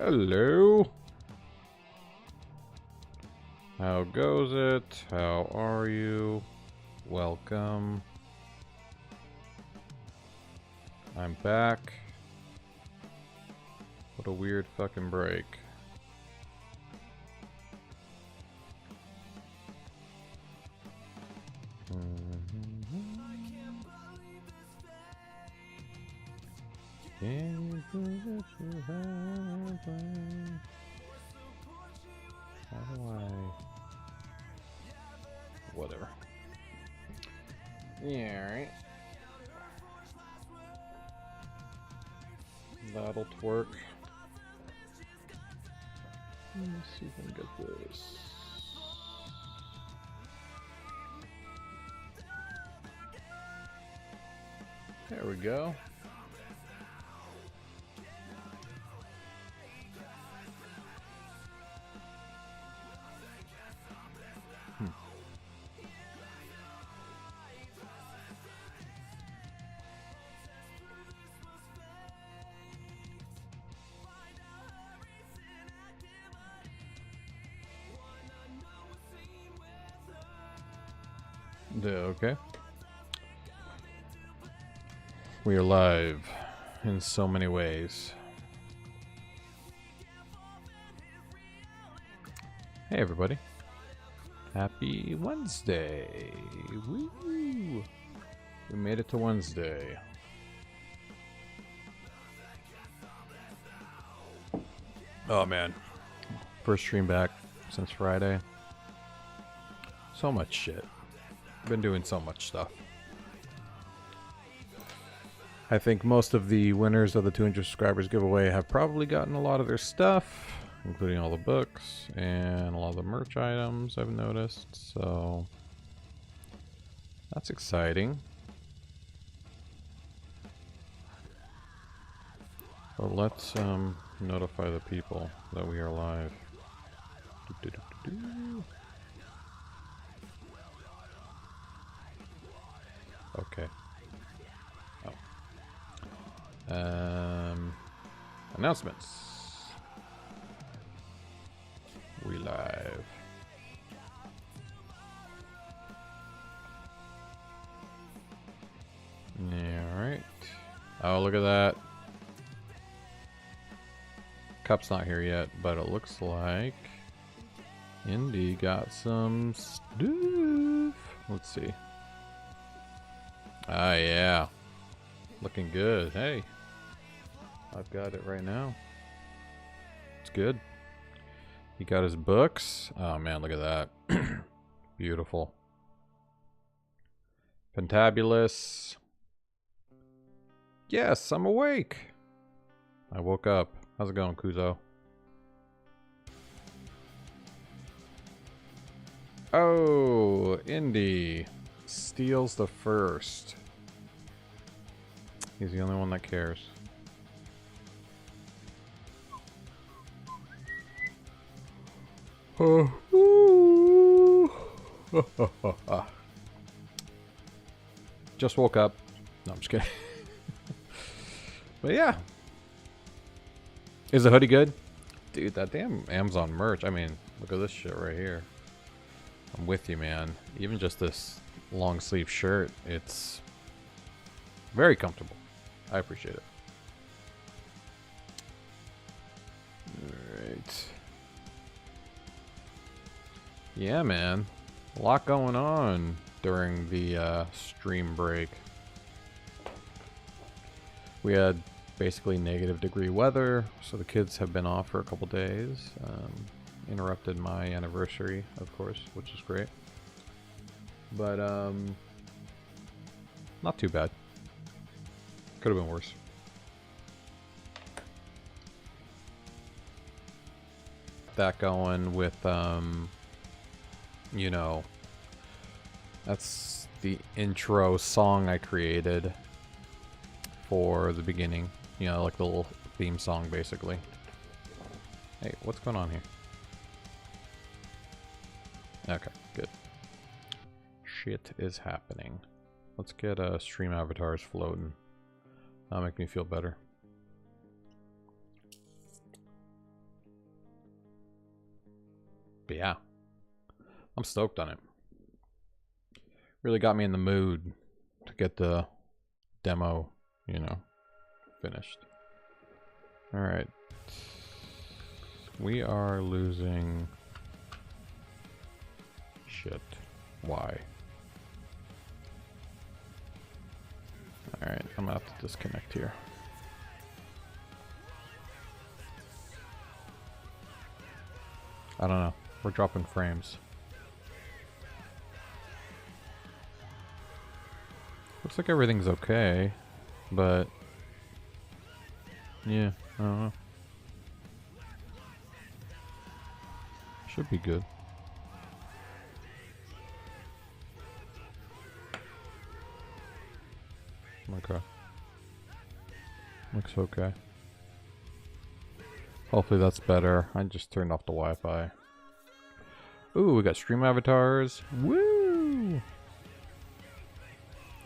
Hello. How goes it? How are you? Welcome. I'm back. What a weird fucking break. How do I... Whatever. Yeah, alright. That'll twerk. Let's see if I can get this. There we go. Okay. We are live in so many ways. Hey everybody. Happy Wednesday. Woo! We made it to Wednesday. Oh man. First stream back since Friday. So much shit. Been doing so much stuff. I think most of the winners of the 200 subscribers giveaway have probably gotten a lot of their stuff, including all the books and a lot of the merch items I've noticed, so that's exciting. But let's notify the people that we are live. Okay. Oh. Announcements. We live. Alright. Oh, look at that. Cup's not here yet, but it looks like Indy got some stuff. Let's see. Ah, yeah. Looking good. Hey. I've got it right now. It's good. He got his books. Oh, man, look at that. Beautiful. Fantabulous. Yes, I'm awake. I woke up. How's it going, Kuzo? Oh, Indy steals the first. He's the only one that cares. Just woke up. No, I'm just kidding. But yeah. Is the hoodie good? Dude, that damn Amazon merch. I mean, look at this shit right here. I'm with you, man. Even just this long sleeve shirt, it's very comfortable. I appreciate it. Alright. Yeah, man. A lot going on during the stream break. We had basically -degree weather, so the kids have been off for a couple days. Interrupted my anniversary, of course, which is great. But, not too bad. Could have been worse. That going with, you know, that's the intro song I created for the beginning. You know, like the little theme song, basically. Hey, what's going on here? Okay, good. Shit is happening. Let's get stream avatars floating. That'll make me feel better. But yeah, I'm stoked on it. Really got me in the mood to get the demo, you know, finished. All right. We are losing... Shit. Why? Alright, I'm gonna have to disconnect here. I don't know. We're dropping frames. Looks like everything's okay, but... yeah, I don't know. Should be good. Okay. Looks okay. Hopefully that's better. I just turned off the Wi-Fi. Ooh, we got stream avatars. Woo!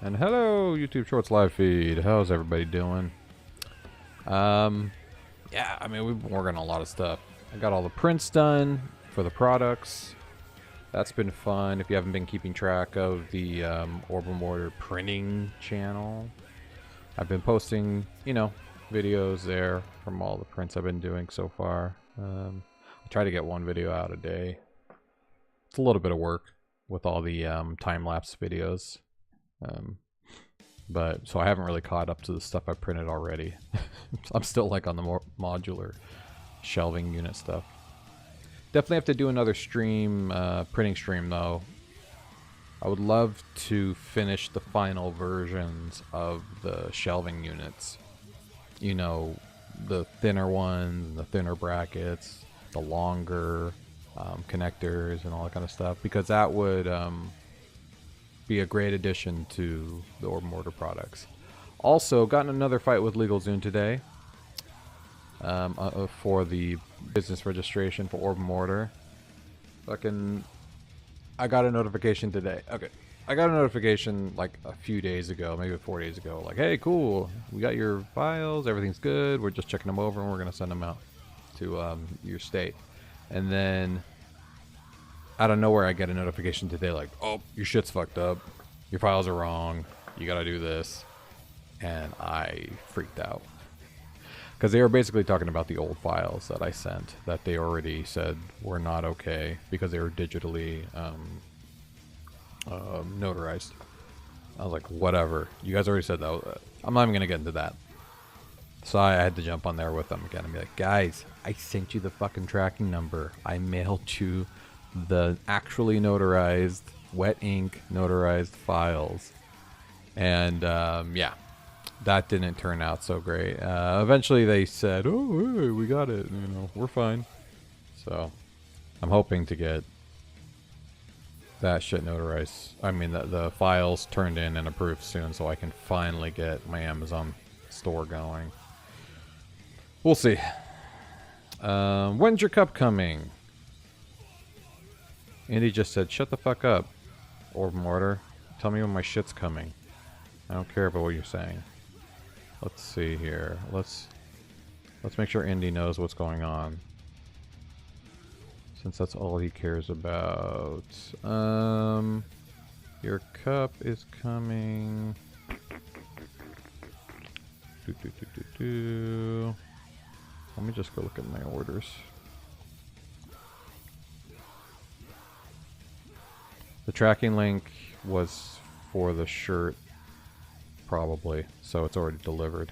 And hello, YouTube Shorts live feed. How's everybody doing? Yeah, I mean, we've been working on a lot of stuff. I got all the prints done for the products. That's been fun. If you haven't been keeping track of the Orbem Order printing channel, I've been posting, you know, videos there from all the prints I've been doing so far. I try to get one video out a day. It's a little bit of work with all the time-lapse videos. But so I haven't really caught up to the stuff I printed already. I'm still like on the more modular shelving unit stuff. Definitely have to do another stream, printing stream though. I would love to finish the final versions of the shelving units. You know, the thinner ones, the thinner brackets, the longer connectors and all that kind of stuff, because that would be a great addition to the Orbem Order products. Also, gotten another fight with LegalZoom today for the business registration for Orbem Order. I got a notification today. Okay. I got a notification like a few days ago, maybe 4 days ago, like, hey, cool, we got your files, everything's good, we're just checking them over and we're going to send them out to your state. And then out of nowhere I get a notification today like, oh, your shit's fucked up, your files are wrong, you got to do this. And I freaked out. Because they were basically talking about the old files that I sent that they already said were not okay because they were digitally notarized. I was like, whatever. You guys already said that. I'm not even going to get into that. So I had to jump on there with them again and be like, guys, I sent you the fucking tracking number. I mailed you the actually notarized, wet ink notarized files. And yeah. That didn't turn out so great. Eventually they said, oh, hey, we got it. You know, we're fine. So I'm hoping to get that shit notarized. I mean, the files turned in and approved soon so I can finally get my Amazon store going. We'll see. When's your cup coming? Andy just said, shut the fuck up, Orbem Order. Tell me when my shit's coming. I don't care about what you're saying. Let's see here. Let's make sure Indy knows what's going on, since that's all he cares about. Your cup is coming. Let me just go look at my orders. The tracking link was for the shirt. Probably, so it's already delivered.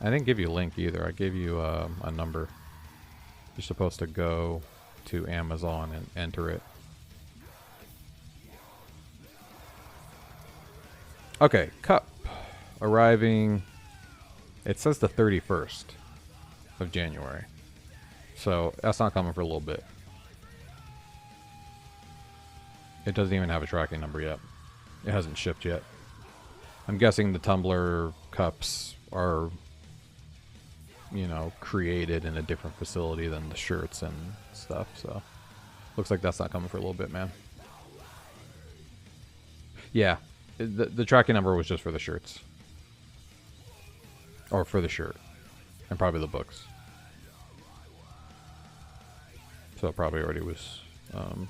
I didn't give you a link either. I gave you a number. You're supposed to go to Amazon and enter it. Okay, cup arriving. It says the 31st of January, so that's not coming for a little bit. It doesn't even have a tracking number yet. It hasn't shipped yet. I'm guessing the tumbler cups are, you know, created in a different facility than the shirts and stuff, so looks like that's not coming for a little bit, man. Yeah, the tracking number was just for the shirts. Or for the shirt. And probably the books. So it probably already was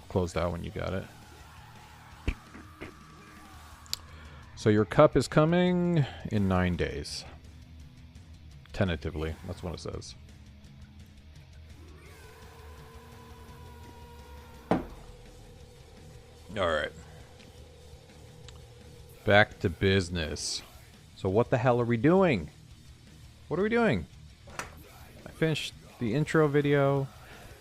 closed out when you got it. So your cup is coming in 9 days. Tentatively, that's what it says. Alright. Back to business. So what the hell are we doing? What are we doing? I finished the intro video.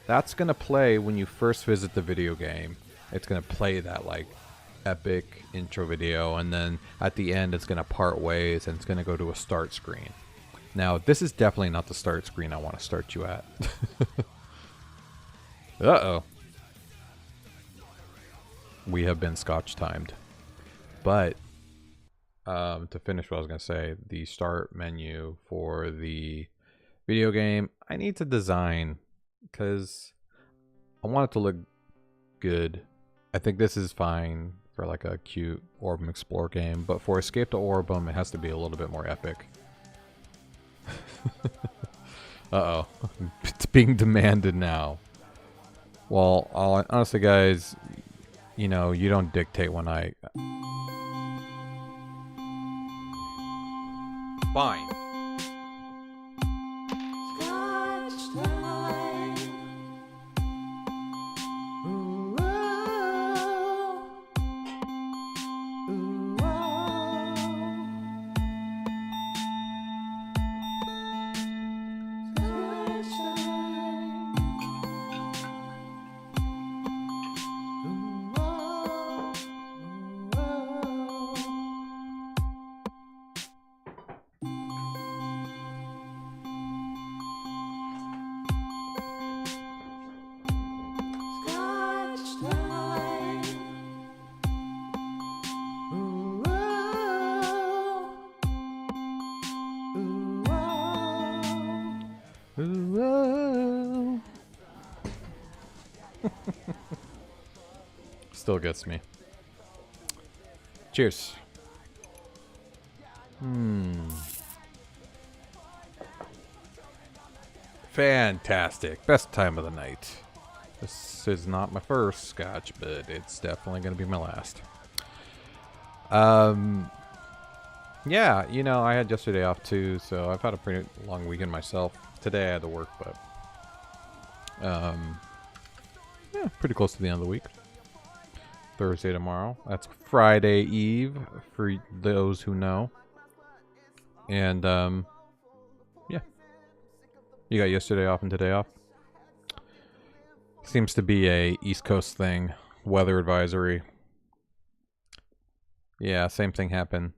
That's going to play when you first visit the video game. It's going to play that, like, epic intro video, and then at the end it's going to part ways and it's going to go to a start screen. Now, this is definitely not the start screen I want to start you at. Uh-oh. We have been scotch timed. But to finish what I was going to say, the start menu for the video game, I need to design because I want it to look good. I think this is fine for like a cute Orbem Explore game, but for Escape to Orbem, it has to be a little bit more epic. Uh-oh. It's being demanded now. Well, honestly, guys, you know, you don't dictate when I... Fine. Still gets me. Cheers. Fantastic. Best time of the night. This is not my first scotch, but it's definitely going to be my last. Yeah, you know, I had yesterday off too, so I've had a pretty long weekend myself. Today I had to work, but yeah, pretty close to the end of the week. Thursday tomorrow. That's Friday Eve for those who know. And yeah. You got yesterday off and today off. Seems to be a East Coast thing. Weather advisory. Yeah, same thing happened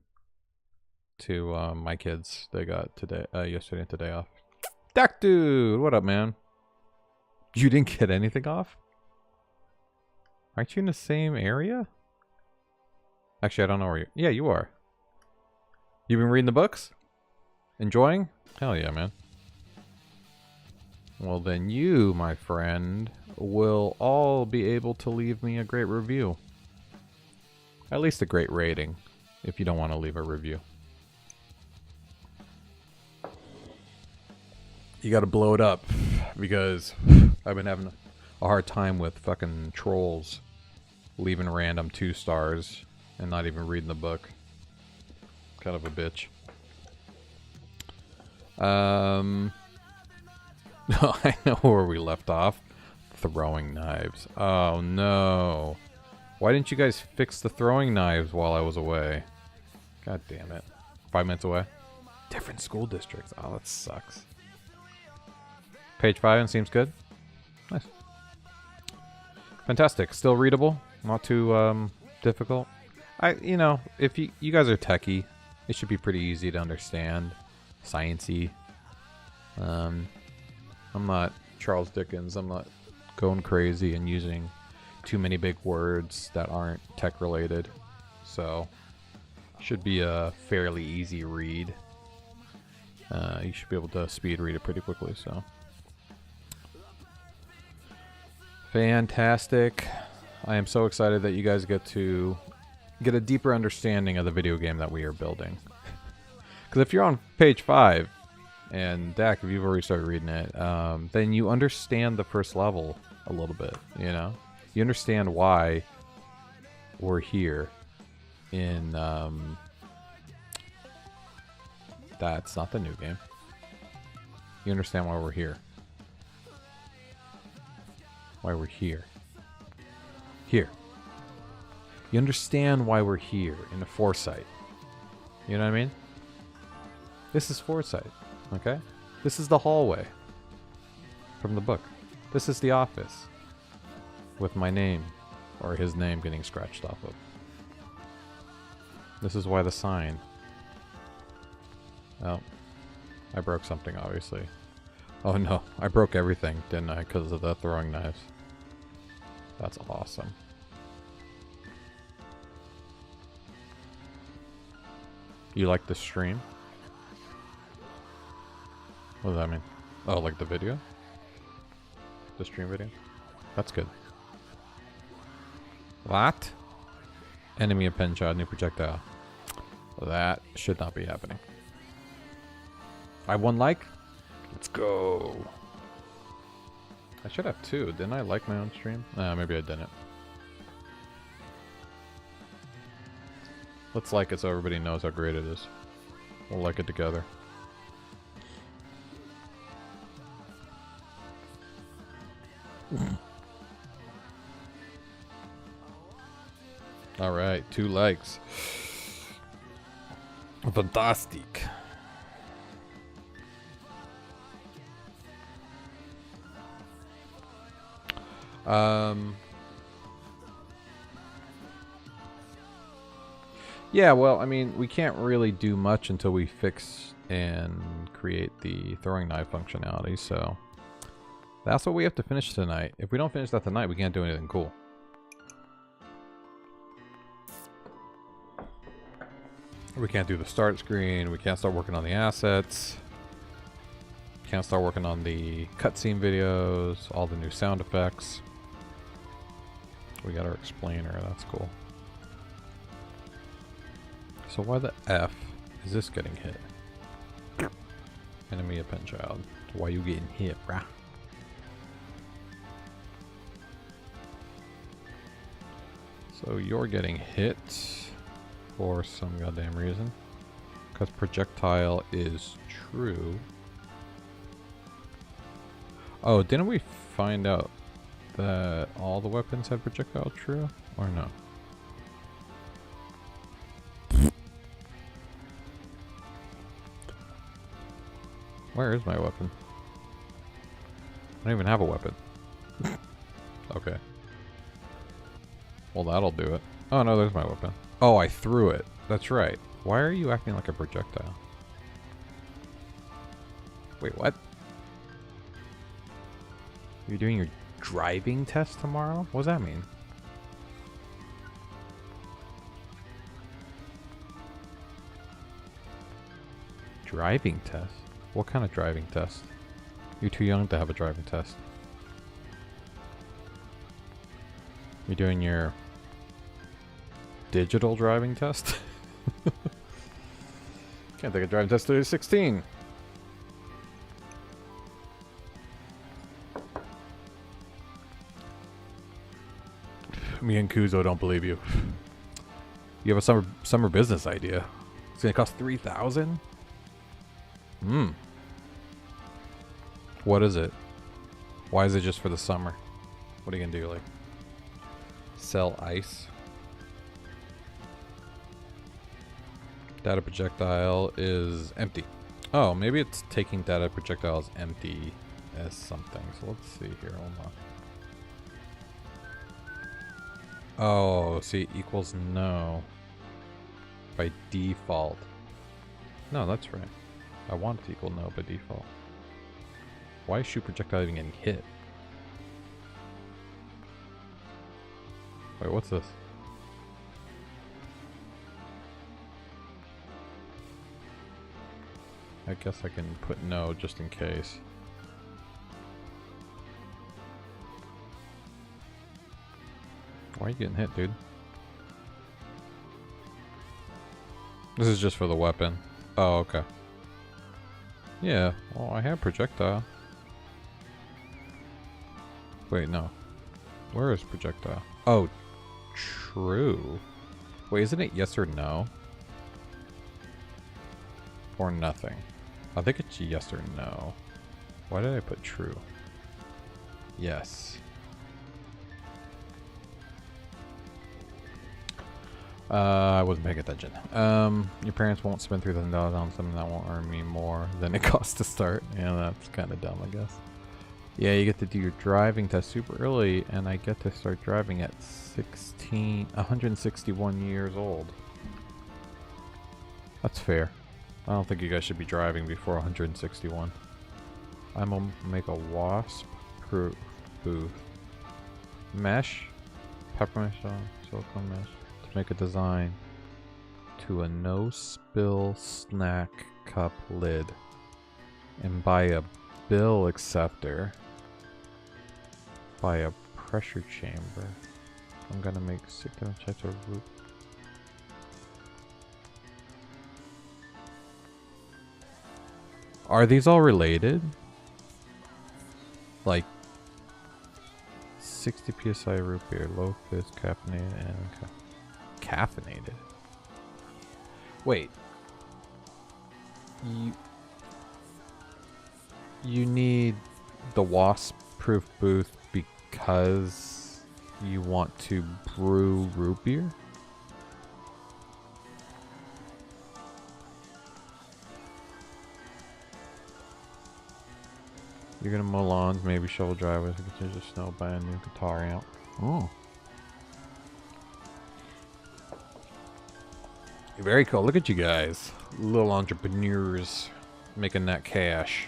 to my kids. They got today, yesterday and today off. Dak dude, what up, man? You didn't get anything off? Aren't you in the same area? Actually, I don't know where you... Yeah, you are. You've been reading the books? Enjoying? Hell yeah, man. Well, then you, my friend, will all be able to leave me a great review. At least a great rating, if you don't want to leave a review. You gotta blow it up, because I've been having a hard time with fucking trolls leaving random 2 stars and not even reading the book. Kind of a bitch. I know where we left off. Throwing knives. Oh no. Why didn't you guys fix the throwing knives while I was away? God damn it. 5 minutes away. Different school districts. Oh, that sucks. Page 5 and seems good. Nice. Fantastic. Still readable. Not too difficult. You know, if you guys are techie, it should be pretty easy to understand. Sciencey. I'm not Charles Dickens. I'm not going crazy and using too many big words that aren't tech related. So, should be a fairly easy read. You should be able to speed read it pretty quickly, so. Fantastic. I am so excited that you guys get to get a deeper understanding of the video game that we are building. Because if you're on page 5, and Dak, if you've already started reading it, then you understand the first level a little bit, you know? You understand why we're here in, that's not the new game. You understand why we're here. Why we're here. Here. You understand why we're here in the foresight. You know what I mean? This is foresight, okay? This is the hallway from the book. This is the office with my name or his name getting scratched off of. This is why the sign. Oh, I broke something, obviously. Oh no, I broke everything, didn't I, because of the throwing knives. That's awesome. You like the stream? What does that mean? Oh, like the video? The stream video? That's good. What? Enemy append shot, new projectile. That should not be happening. I won like? Let's go. I should have two. Didn't I like my own stream? Maybe I didn't. Let's like it so everybody knows how great it is. We'll like it together. Alright, 2 likes. Fantastic. Yeah, well, I mean, we can't really do much until we fix and create the throwing knife functionality, so that's what we have to finish tonight. If we don't finish that tonight, we can't do anything cool. We can't do the start screen, we can't start working on the assets, can't start working on the cutscene videos, all the new sound effects. We got our explainer, that's cool. So why the F is this getting hit? Enemy append child. Why you getting hit, brah? So you're getting hit for some goddamn reason. Because projectile is true. Oh, didn't we find out that all the weapons had projectile true? Or no? Where is my weapon? I don't even have a weapon. Okay. Well, that'll do it. Oh no, there's my weapon. Oh, I threw it. That's right. Why are you acting like a projectile? Wait, what? You're doing your driving test tomorrow? What does that mean? Driving test? What kind of driving test? You're too young to have a driving test. You're doing your digital driving test? Can't take a driving test till you're 16. Me and Kuzo don't believe you. You have a summer business idea. It's gonna cost 3,000? Hmm. What is it? Why is it just for the summer? What are you gonna do, like sell ice? Data projectile is empty. Oh, maybe it's taking data projectile as empty as something. So let's see here, hold on. Oh, see, equals no. By default. No, that's right. I want it to equal no by default. Why is shoot projectile even getting hit? Wait, what's this? I guess I can put no just in case. Why are you getting hit, dude? This is just for the weapon. Oh, okay. Yeah, well, I have projectile. Wait, no. Where is projectile? Oh, true. Wait, isn't it yes or no? Or nothing? I think it's yes or no. Why did I put true? Yes. I wasn't paying attention. Your parents won't spend $3,000 on something that won't earn me more than it costs to start. Yeah, that's kind of dumb, I guess. Yeah, you get to do your driving test super early, and I get to start driving at 161 years old. That's fair. I don't think you guys should be driving before 161. I'm gonna make a wasp-proof booth. Mesh, peppermint silicone mesh. Make a design to a no-spill snack cup lid and buy a bill acceptor. Buy a pressure chamber. I'm gonna make 6 types of root. Are these all related? Like 60 psi root beer, low fizz, caffeinated, and caffeinated. Wait. You need the wasp-proof booth because you want to brew root beer? You're gonna mow lawns, maybe shovel driveways, continue to snow, buy a new guitar amp. Oh. Very cool. Look at you guys. Little entrepreneurs making that cash.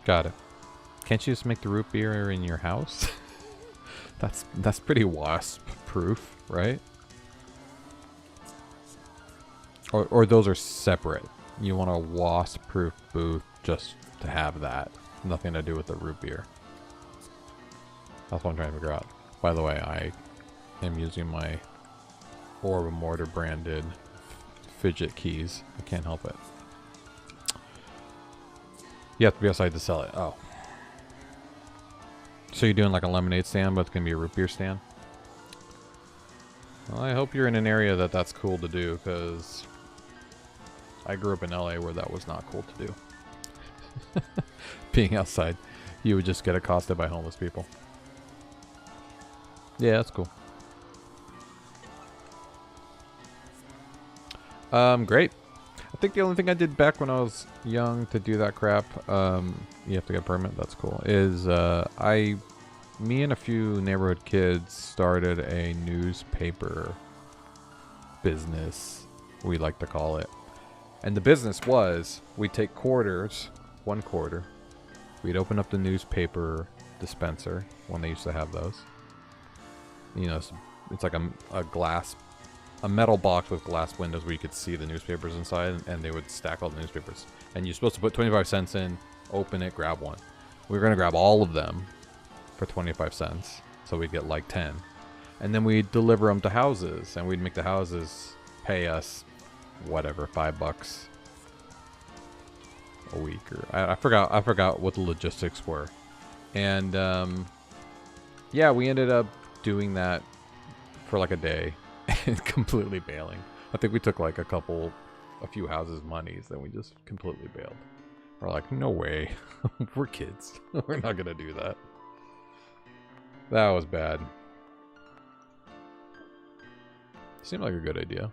Got it. Can't you just make the root beer in your house? That's pretty wasp proof, right? Or those are separate. You want a wasp-proof booth just to have that. Nothing to do with the root beer. That's what I'm trying to figure out. By the way, I am using my Orbem mortar branded fidget keys. I can't help it. You have to be outside to sell it. Oh. So you're doing like a lemonade stand, but it's going to be a root beer stand? Well, I hope you're in an area that's cool to do, because I grew up in LA where that was not cool to do. Being outside, you would just get accosted by homeless people. Yeah, that's cool. Great. I think the only thing I did back when I was young to do that crap, you have to get a permit, that's cool, is me and a few neighborhood kids started a newspaper business, we like to call it. And the business was, we'd take quarters, 1 quarter, we'd open up the newspaper dispenser, when they used to have those. You know, it's like a metal box with glass windows where you could see the newspapers inside, and they would stack all the newspapers. And you're supposed to put 25 cents in, open it, grab one. We were going to grab all of them for 25 cents, so we'd get like 10. And then we'd deliver them to houses, and we'd make the houses pay us whatever, $5 a week, or I forgot what the logistics were. And yeah, we ended up doing that for like a day and completely bailing. I think we took like a few houses' monies, then we just completely bailed. We're like, no way. We're kids. We're not gonna do that. That was bad. Seemed like a good idea.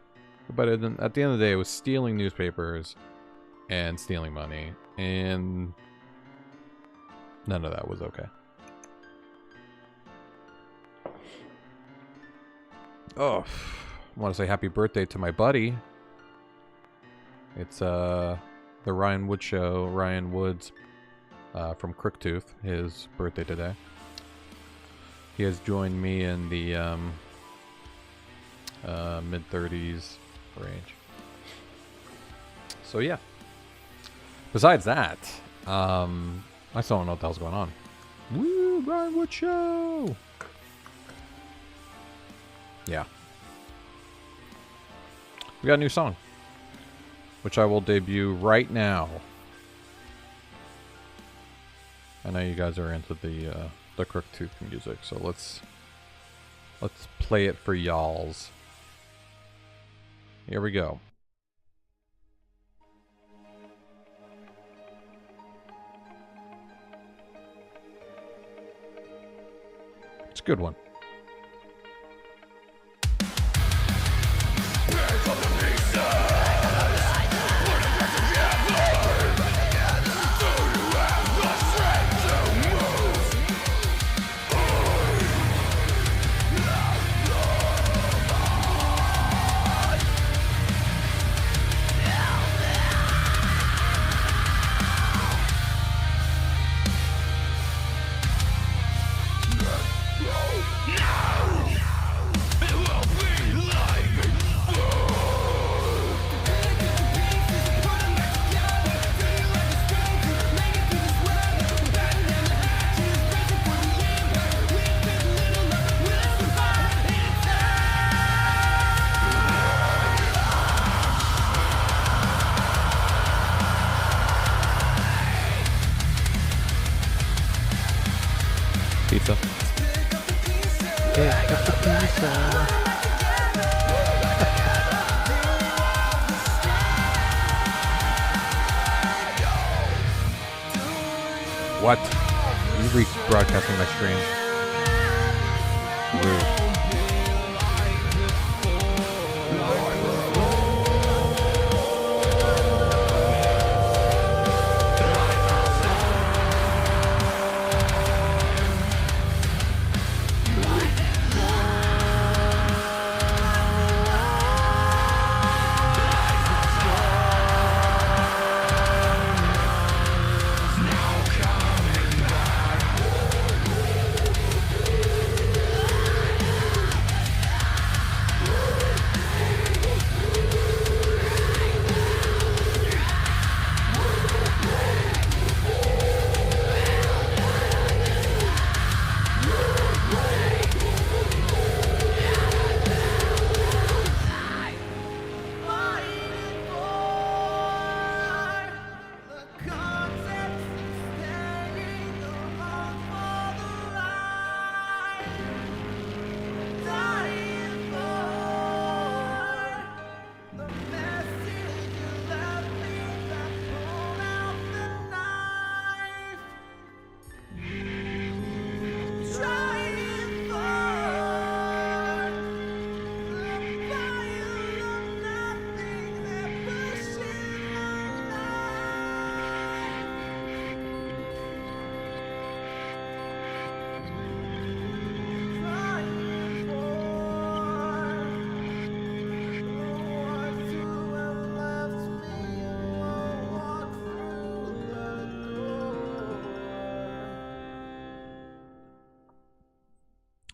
But at the end of the day, it was stealing newspapers and stealing money, and none of that was okay. Oh, I want to say happy birthday to my buddy. It's the Ryan Wood Show, Ryan Woods from Crooktooth, his birthday today. He has joined me in the mid-30s range. So yeah. Besides that, I still don't know what the hell's going on. Woo, Ryan Wood Show! Yeah. We got a new song, which I will debut right now. I know you guys are into the Crooktooth music, so let's play it for y'alls. Here we go. It's a good one. Pizza. Pick up the pizza. What? Are you rebroadcasting my stream? Rude.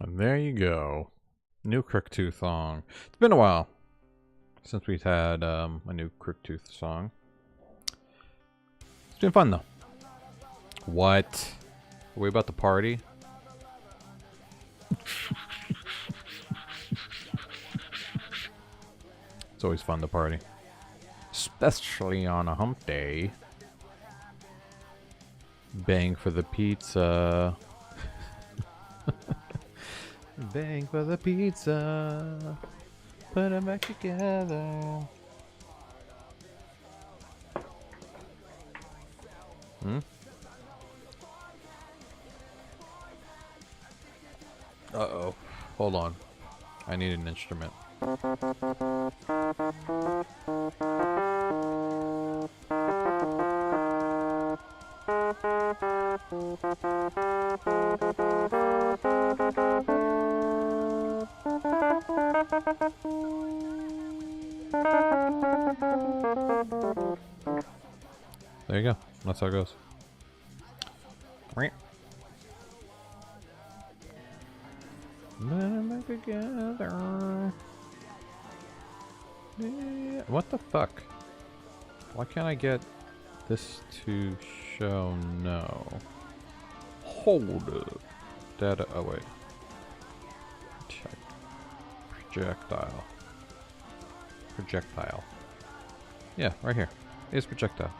And there you go. New Crooktooth song. It's been a while since we've had a new Crooktooth song. It's been fun though. What? Are we about to party? It's always fun to party. Especially on a hump day. Bang for the pizza. Bang for the pizza. Put them back together. Uh-oh. Hold on. I need an instrument. There you go. That's how it goes. Right. Together. Yeah. What the fuck? Why can't I get this to show no? Hold up. Data. Oh wait. Check. Projectile. projectile? Yeah, right here. Is projectile.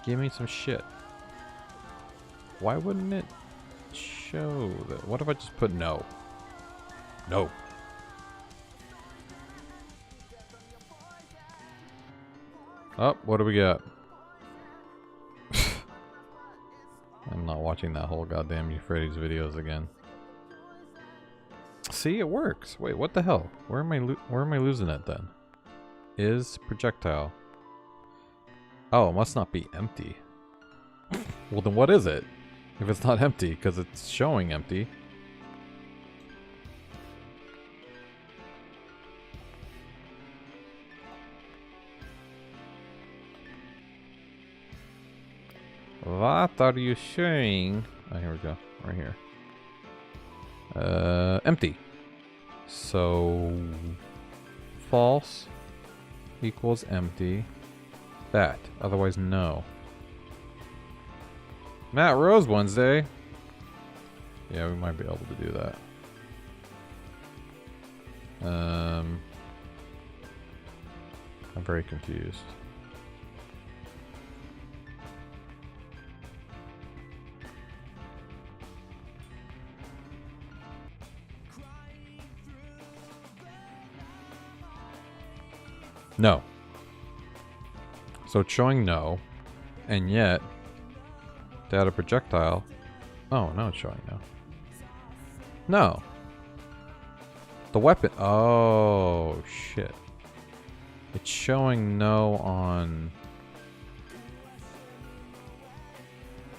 Give me some shit. Why wouldn't it show that? What if I just put no? No. Oh, what do we got? I'm not watching that whole goddamn Euphrates videos again. See, it works. Wait, what the hell? Where am I losing it then? Is projectile. Oh, it must not be empty. Well, then what is it? If it's not empty, because it's showing empty. What are you showing? Oh, here we go. Right here. Empty. So, false equals empty. That. Otherwise, no. Matt Rose Wednesday. Yeah, we might be able to do that. I'm very confused. No. So it's showing no, and yet data projectile. Oh, no, it's showing no. No. The weapon. Oh, shit. It's showing no on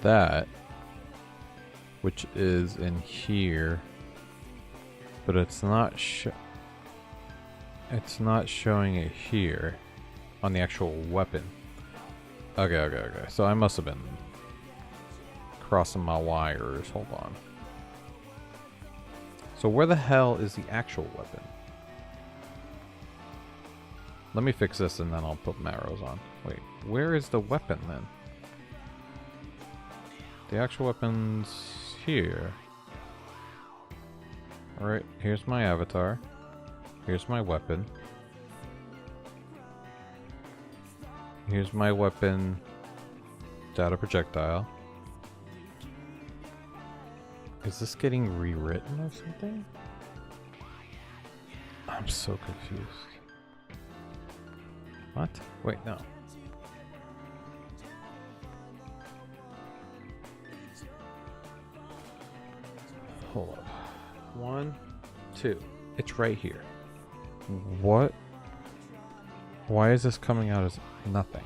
that, which is in here, but it's not it's not showing it here on the actual weapon. Okay. So I must have been crossing my wires. Hold on. So where the hell is the actual weapon? Let me fix this and then I'll put Marrows on. Wait, where is the weapon then? The actual weapon's here. Alright, here's my avatar. Here's my weapon. Here's my weapon. Data projectile. Is this getting rewritten or something? I'm so confused. What? Wait, no. Hold up. 1, 2. It's right here. What? Why is this coming out as nothing?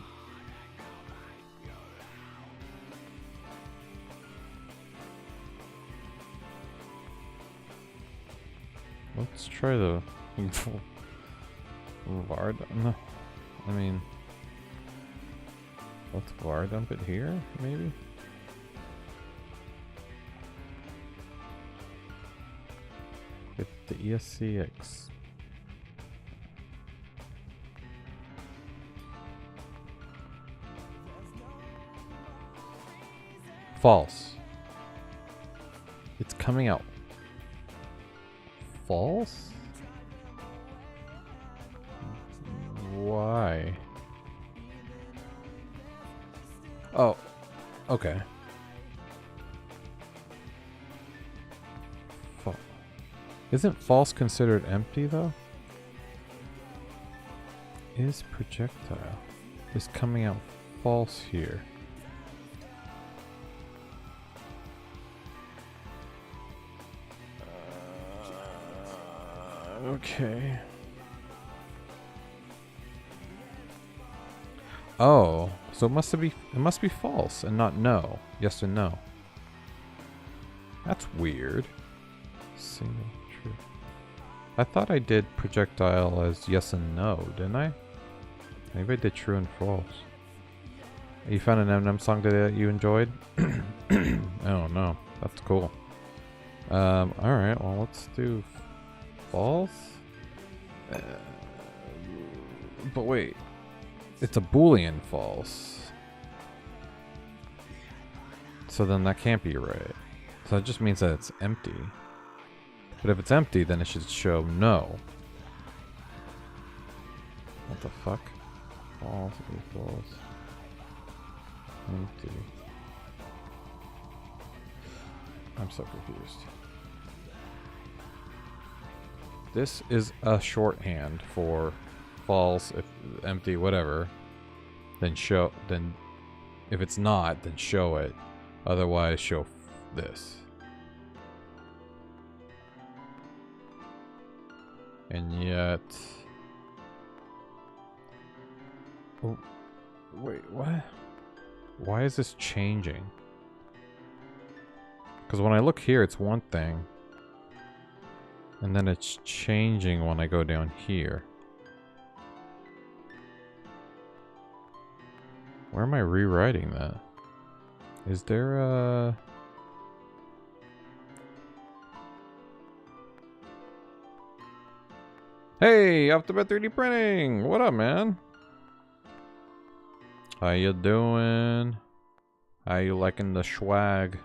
Let's try the var dump. No, I mean, let's var dump it here, maybe. Get the ESCX. False. It's coming out false? Why? Oh, okay. Isn't false considered empty though? Is projectile is coming out false here. Okay. Oh, so it must be false and not no. Yes and no. That's weird. Single true. I thought I did projectile as yes and no, didn't I? Maybe I did true and false. You found an Eminem song today that you enjoyed? Oh no, that's cool. Alright, well let's do false? But wait, it's a Boolean false. So then that can't be right. So that just means that it's empty. But if it's empty, then it should show no. What the fuck? False equals empty. I'm so confused. This is a shorthand for false, if empty, whatever. Then show. Then, if it's not, then show it. Otherwise, show this. And yet, oh, wait, what? Why is this changing? Because when I look here, it's one thing. And then it's changing when I go down here. Where am I rewriting that? Is there a... Hey, Optimus 3D Printing! What up, man? How you doing? How you liking the swag?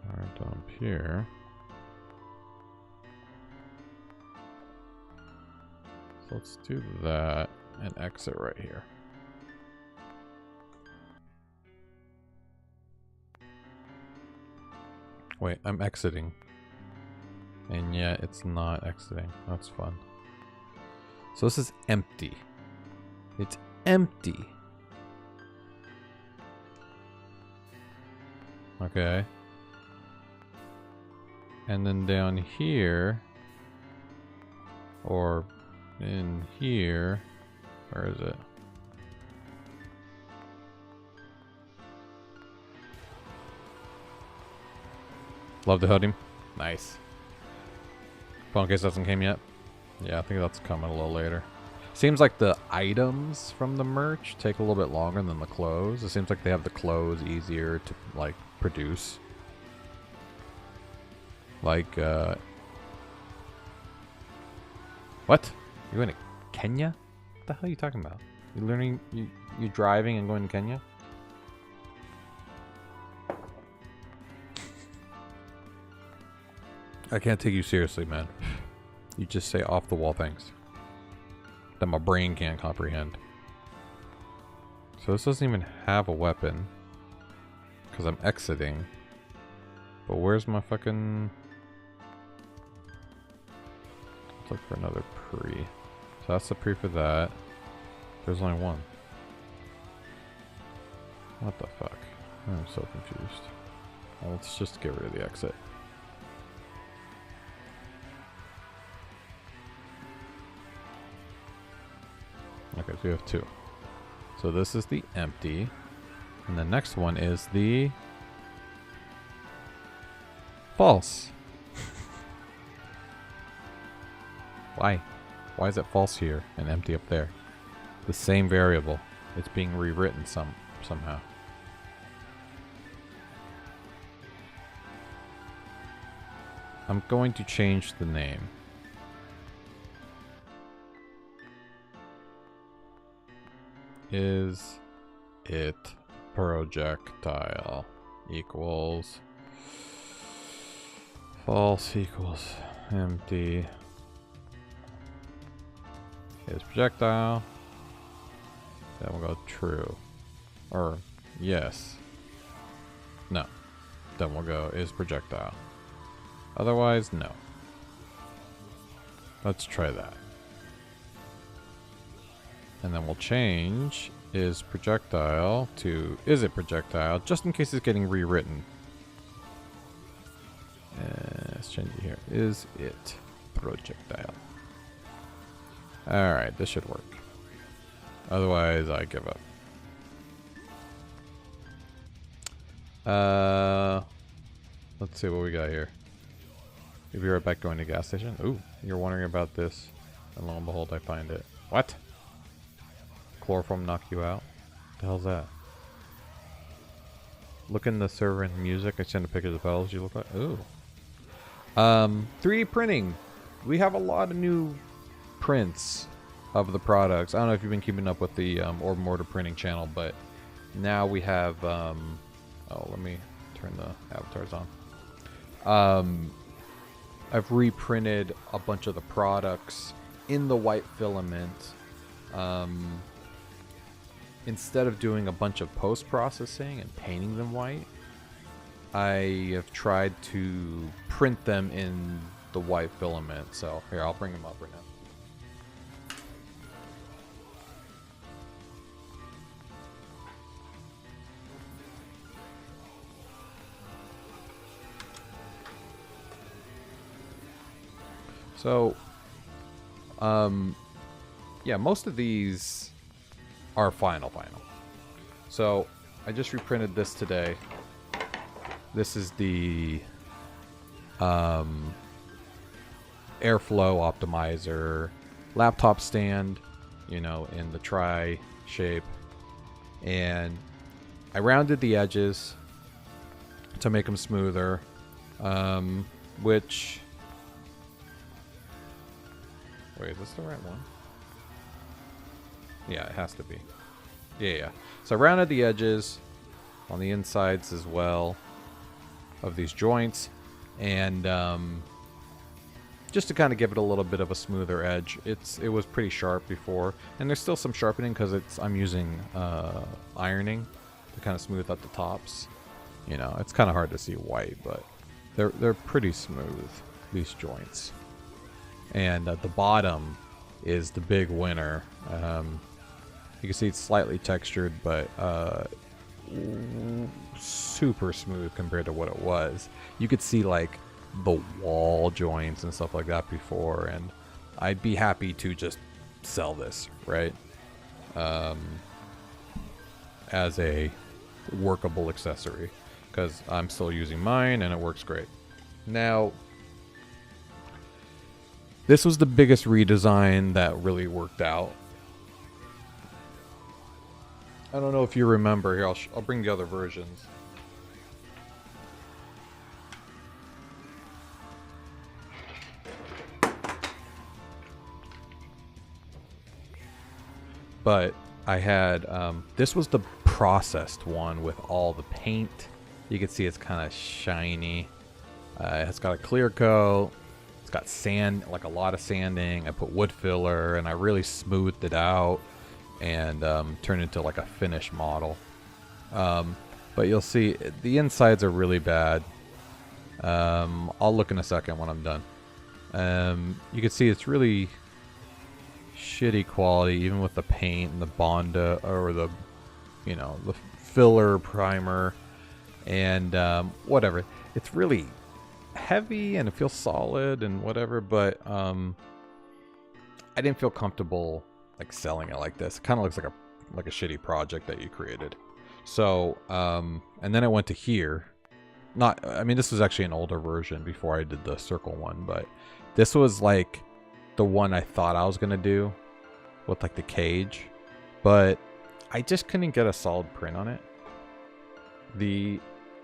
Alright, up here. So let's do that and exit right here. Wait, I'm exiting. And yet it's not exiting. That's fun. So this is empty. It's empty. Okay. And then down here, or in here, where is it? Love the hoodie. Nice. Phone case hasn't came yet. Yeah, I think that's coming a little later. Seems like the items from the merch take a little bit longer than the clothes. It seems like they have the clothes easier to like produce. Like what? You going to Kenya? What the hell are you talking about? You learning? You driving and going to Kenya? I can't take you seriously, man. You just say off the wall things that my brain can't comprehend. So this doesn't even have a weapon because I'm exiting. But where's my fucking... Let's look for another pre. So that's the pre for that. There's only one. What the fuck? I'm so confused. Well, let's just get rid of the exit. Okay, so we have two. So this is the empty. And the next one is the false. Why? Why is it false here and empty up there? The same variable. It's being rewritten somehow. I'm going to change the name. Is it projectile equals false equals empty is projectile, then we'll go true or yes, no, then we'll go is projectile, otherwise no. Let's try that. And then we'll change is projectile to is it projectile, just in case it's getting rewritten. Let's change it here. Is it projectile? Alright, this should work. Otherwise, I give up. Let's see what we got here. We'll be right back going to gas station. Ooh, you're wondering about this. And lo and behold, I find it. What? Chloroform knock you out? What the hell's that? Look in the server and music. I sent a picture of the fellas you look like. Ooh. 3D printing. We have a lot of new prints of the products. I don't know if you've been keeping up with the Orbem order printing channel, but Now we have, oh, let me turn the avatars on. I've reprinted a bunch of the products in the white filament. Instead of doing a bunch of post-processing and painting them white, I have tried to print them in the white filament. So here, I'll bring them up right now. So, yeah, most of these are final. So, I just reprinted this today. This is the airflow optimizer laptop stand, you know, in the tri shape. And I rounded the edges to make them smoother, which... Wait, is this the right one? Yeah, it has to be. Yeah. So I rounded the edges on the insides as well of these joints, and just to kind of give it a little bit of a smoother edge. It was pretty sharp before, and there's still some sharpening because I'm using ironing to kind of smooth out the tops. You know, it's kind of hard to see white, but they're pretty smooth, these joints. And the bottom is the big winner. You can see it's slightly textured, but super smooth compared to what it was. You could see like the wall joints and stuff like that before, and I'd be happy to just sell this, right? As a workable accessory, because I'm still using mine and it works great. Now, this was the biggest redesign that really worked out. I don't know if you remember. Here, I'll bring the other versions. But I had, this was the processed one with all the paint. You can see it's kind of shiny. It's got a clear coat. It's got sand, like a lot of sanding. I put wood filler, and I really smoothed it out and turned it into like a finished model. But you'll see the insides are really bad. I'll look in a second when I'm done. You can see it's really shitty quality, even with the paint and the Bond or the, you know, the filler primer and whatever. It's really heavy and it feels solid and whatever, but I didn't feel comfortable like selling it like this. It kind of looks like a shitty project that you created. So and then I went to here. I mean, this was actually an older version before I did the circle one, but this was like the one I thought I was gonna do with like the cage, but I just couldn't get a solid print on it. The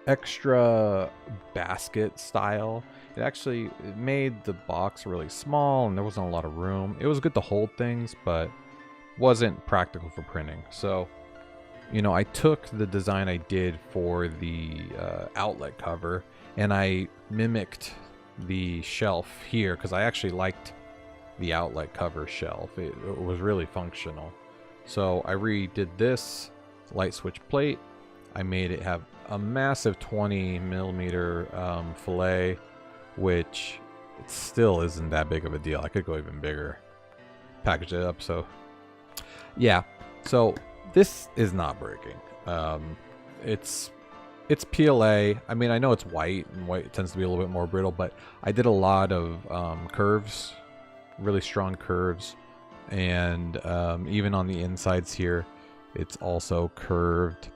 extra basket style, it made the box really small and there wasn't a lot of room. It was good to hold things, but wasn't practical for printing. So, you know, I took the design I did for the outlet cover and I mimicked the shelf here because I actually liked the outlet cover shelf. It was really functional. So I redid this light switch plate. I made it have a massive 20mm fillet, which it still isn't that big of a deal. I could go even bigger. Package it up. So yeah, so this is not breaking. It's PLA. I mean, I know it's white, and white tends to be a little bit more brittle, but I did a lot of curves, really strong curves, and even on the insides here, it's also curved.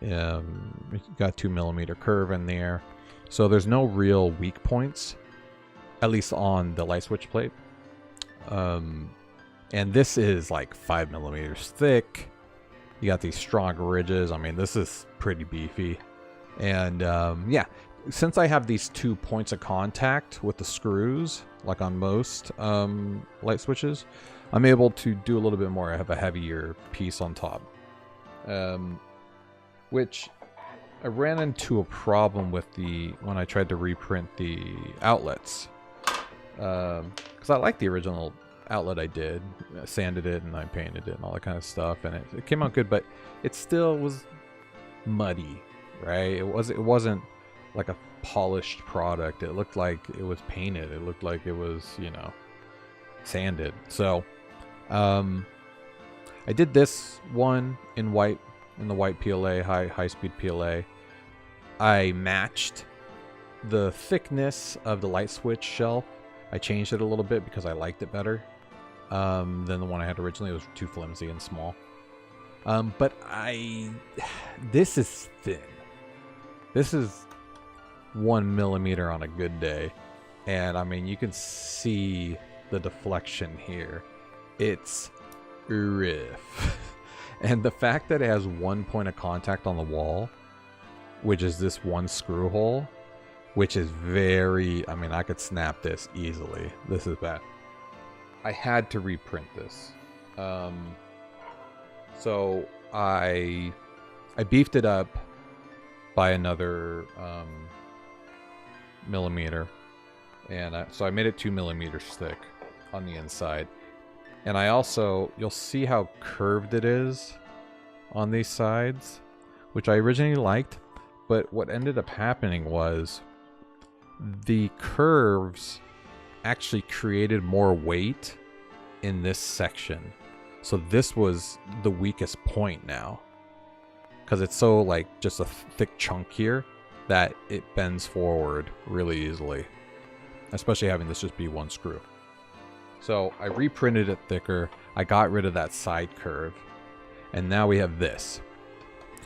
Got 2mm curve in there, so there's no real weak points, at least on the light switch plate. And this is like 5mm thick. You got these strong ridges. I mean, this is pretty beefy. And yeah, since I have these 2 points of contact with the screws, like on most light switches, I'm able to do a little bit more. I have a heavier piece on top. which I ran into a problem with when I tried to reprint the outlets. Because I like the original outlet I did. I sanded it and I painted it and all that kind of stuff, and it came out good, but it still was muddy, right? It wasn't like a polished product. It looked like it was painted. It looked like it was, you know, sanded. So I did this one in white, in the white PLA, high speed PLA. I matched the thickness of the light switch shelf. I changed it a little bit because I liked it better than the one I had originally. It was too flimsy and small. But this is thin. This is 1 millimeter on a good day. And I mean, you can see the deflection here. It's rough. And the fact that it has one point of contact on the wall, which is this one screw hole, which is very, I mean, I could snap this easily. This is bad. I had to reprint this. So I beefed it up by another millimeter. And so I made it 2 millimeters thick on the inside. And I also, you'll see how curved it is on these sides, which I originally liked. But what ended up happening was the curves actually created more weight in this section. So this was the weakest point now, because it's so like just a thick chunk here that it bends forward really easily, especially having this just be one screw. So I reprinted it thicker. I got rid of that side curve, and now we have this.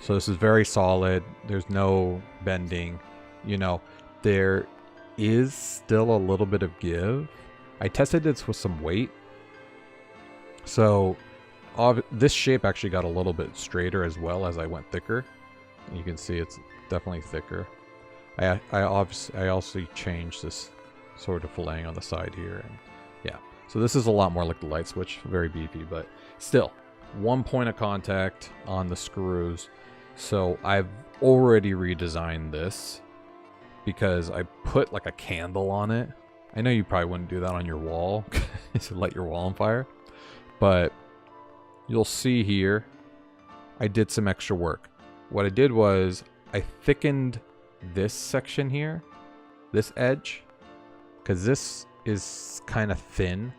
So this is very solid. There's no bending. You know, there is still a little bit of give. I tested this with some weight. So this shape actually got a little bit straighter as well as I went thicker. You can see it's definitely thicker. I also changed this sort of filleting on the side here. And yeah, so this is a lot more like the light switch, very beefy, but still one point of contact on the screws. So I've already redesigned this because I put like a candle on it. I know you probably wouldn't do that on your wall to light your wall on fire, but you'll see here I did some extra work. What I did was I thickened this section here, this edge, because this is kind of thin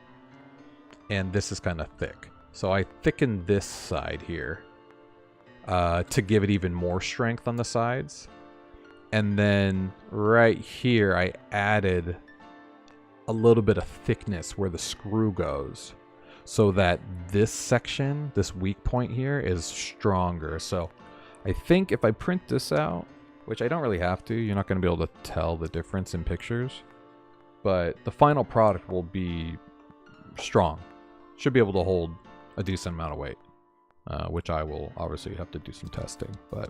and this is kind of thick. So I thickened this side here to give it even more strength on the sides. And then right here, I added a little bit of thickness where the screw goes, so that this section, this weak point here, is stronger. So I think if I print this out, which I don't really have to, you're not going to be able to tell the difference in pictures, but the final product will be strong. Should be able to hold a decent amount of weight, which I will obviously have to do some testing, but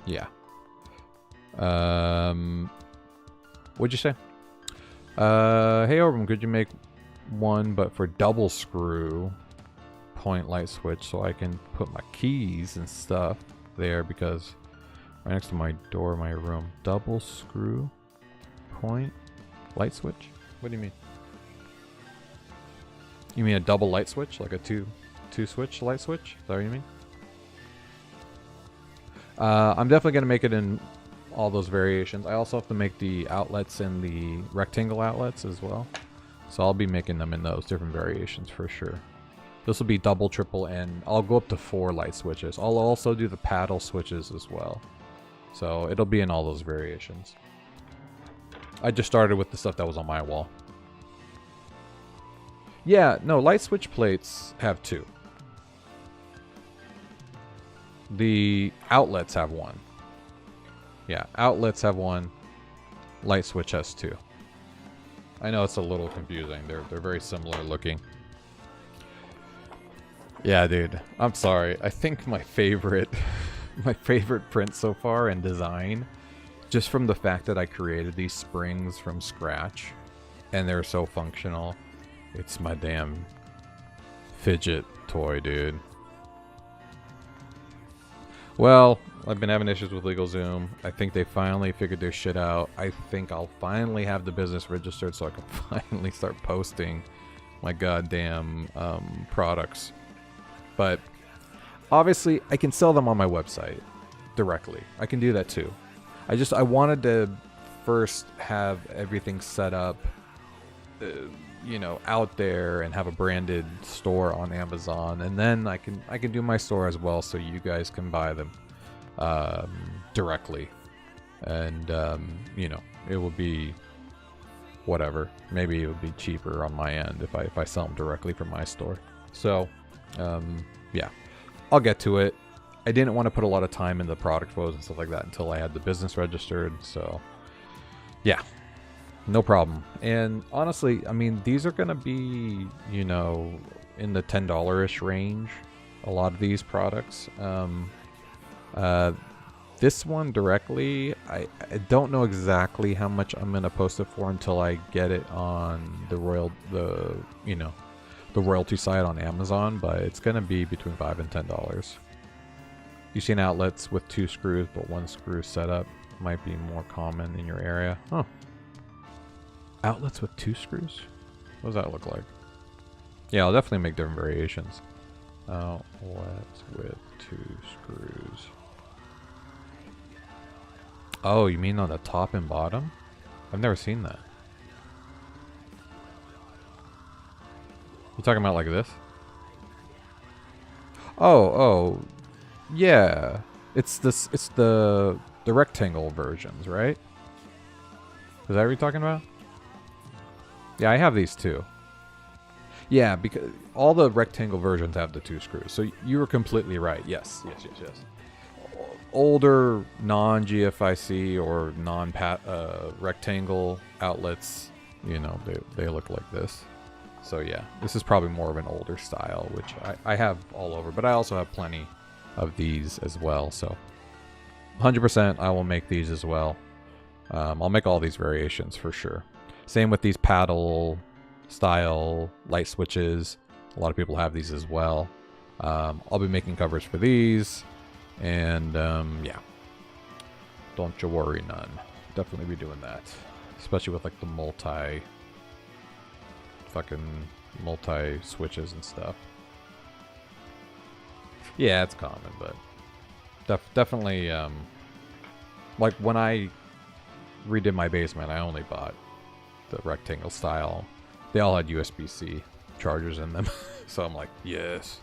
yeah. What'd you say? Hey Orbem, could you make one but for double screw point light switch so I can put my keys and stuff there, because right next to my door, my room. Double screw point light switch? What do you mean? You mean a double light switch, like a two switch light switch? Is that what you mean? I'm definitely gonna make it in all those variations. I also have to make the outlets and the rectangle outlets as well, so I'll be making them in those different variations for sure. This will be double, triple, and I'll go up to 4 light switches. I'll also do the paddle switches as well, so it'll be in all those variations. I just started with the stuff that was on my wall. Yeah, no, light switch plates have 2. The outlets have 1. Yeah, outlets have 1. Light switch has 2. I know it's a little confusing. They're very similar looking. Yeah, dude. I'm sorry. I think my favorite print so far in design, just from the fact that I created these springs from scratch and they're so functional, it's my damn fidget toy, dude. Well, I've been having issues with LegalZoom. I think they finally figured their shit out. I think I'll finally have the business registered so I can finally start posting my goddamn products. But obviously, I can sell them on my website directly. I can do that too. I wanted to first have everything set up, out there and have a branded store on Amazon, and then I can do my store as well, so you guys can buy them directly, and it will be whatever. Maybe it would be cheaper on my end if I sell them directly from my store. So yeah, I'll get to it. I didn't want to put a lot of time in the product photos and stuff like that until I had the business registered. So yeah, no problem. And honestly, I mean, these are going to be, in the $10-ish range. A lot of these products. This one directly, I don't know exactly how much I'm going to post it for until I get it on the royalty side on Amazon, but it's going to be between $5 and $10. You've seen outlets with 2 screws, but 1 screw setup might be more common in your area. Huh. Outlets with 2 screws? What does that look like? Yeah, I'll definitely make different variations. Outlets with 2 screws. Oh, you mean on the top and bottom? I've never seen that. You talking about like this? Oh, yeah. It's the rectangle versions, right? Is that what you're talking about? Yeah, I have these too. Yeah, because all the rectangle versions have the 2 screws. So you were completely right. Yes. Older non-GFIC or non-rectangle outlets, they look like this. So yeah, this is probably more of an older style, which I have all over. But I also have plenty of these as well. So 100% I will make these as well. I'll make all these variations for sure. Same with these paddle style light switches. A lot of people have these as well. I'll be making covers for these. And yeah, don't you worry none. Definitely be doing that. Especially with like the multi switches and stuff. Yeah, it's common, but definitely like when I redid my basement, I only bought the rectangle style. They all had USB-C chargers in them. So I'm like, yes.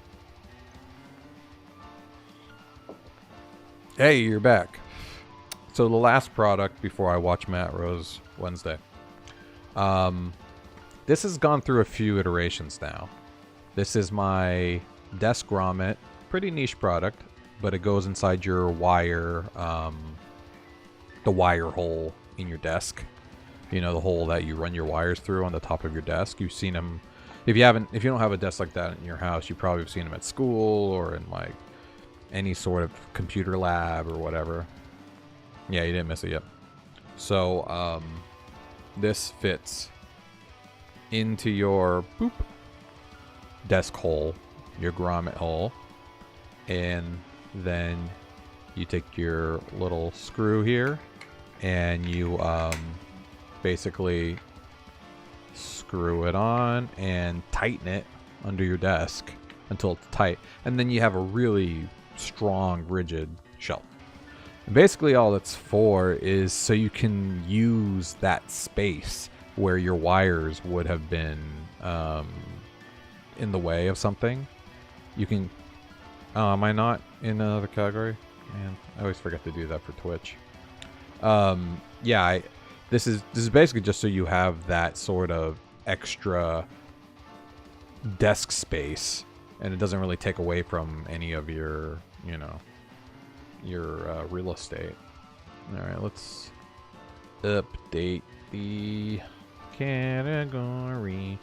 Hey, you're back. So the last product before I watch Matt Rose Wednesday. This has gone through a few iterations now. This is my desk grommet. Pretty niche product, but it goes inside your wire, the wire hole in your desk. The hole that you run your wires through on the top of your desk. You've seen them. If you don't have a desk like that in your house, you probably have seen them at school or in like any sort of computer lab or whatever. Yeah, you didn't miss it yet. So this fits into your desk hole, your grommet hole, and then you take your little screw here and you basically screw it on and tighten it under your desk until it's tight, and then you have a really strong, rigid shelf. And basically all it's for is so you can use that space where your wires would have been in the way of something. You can... am I not in another category? Man, I always forget to do that for Twitch. Yeah, this is basically just so you have that sort of extra desk space, and it doesn't really take away from any of your, your real estate. All right, let's update the category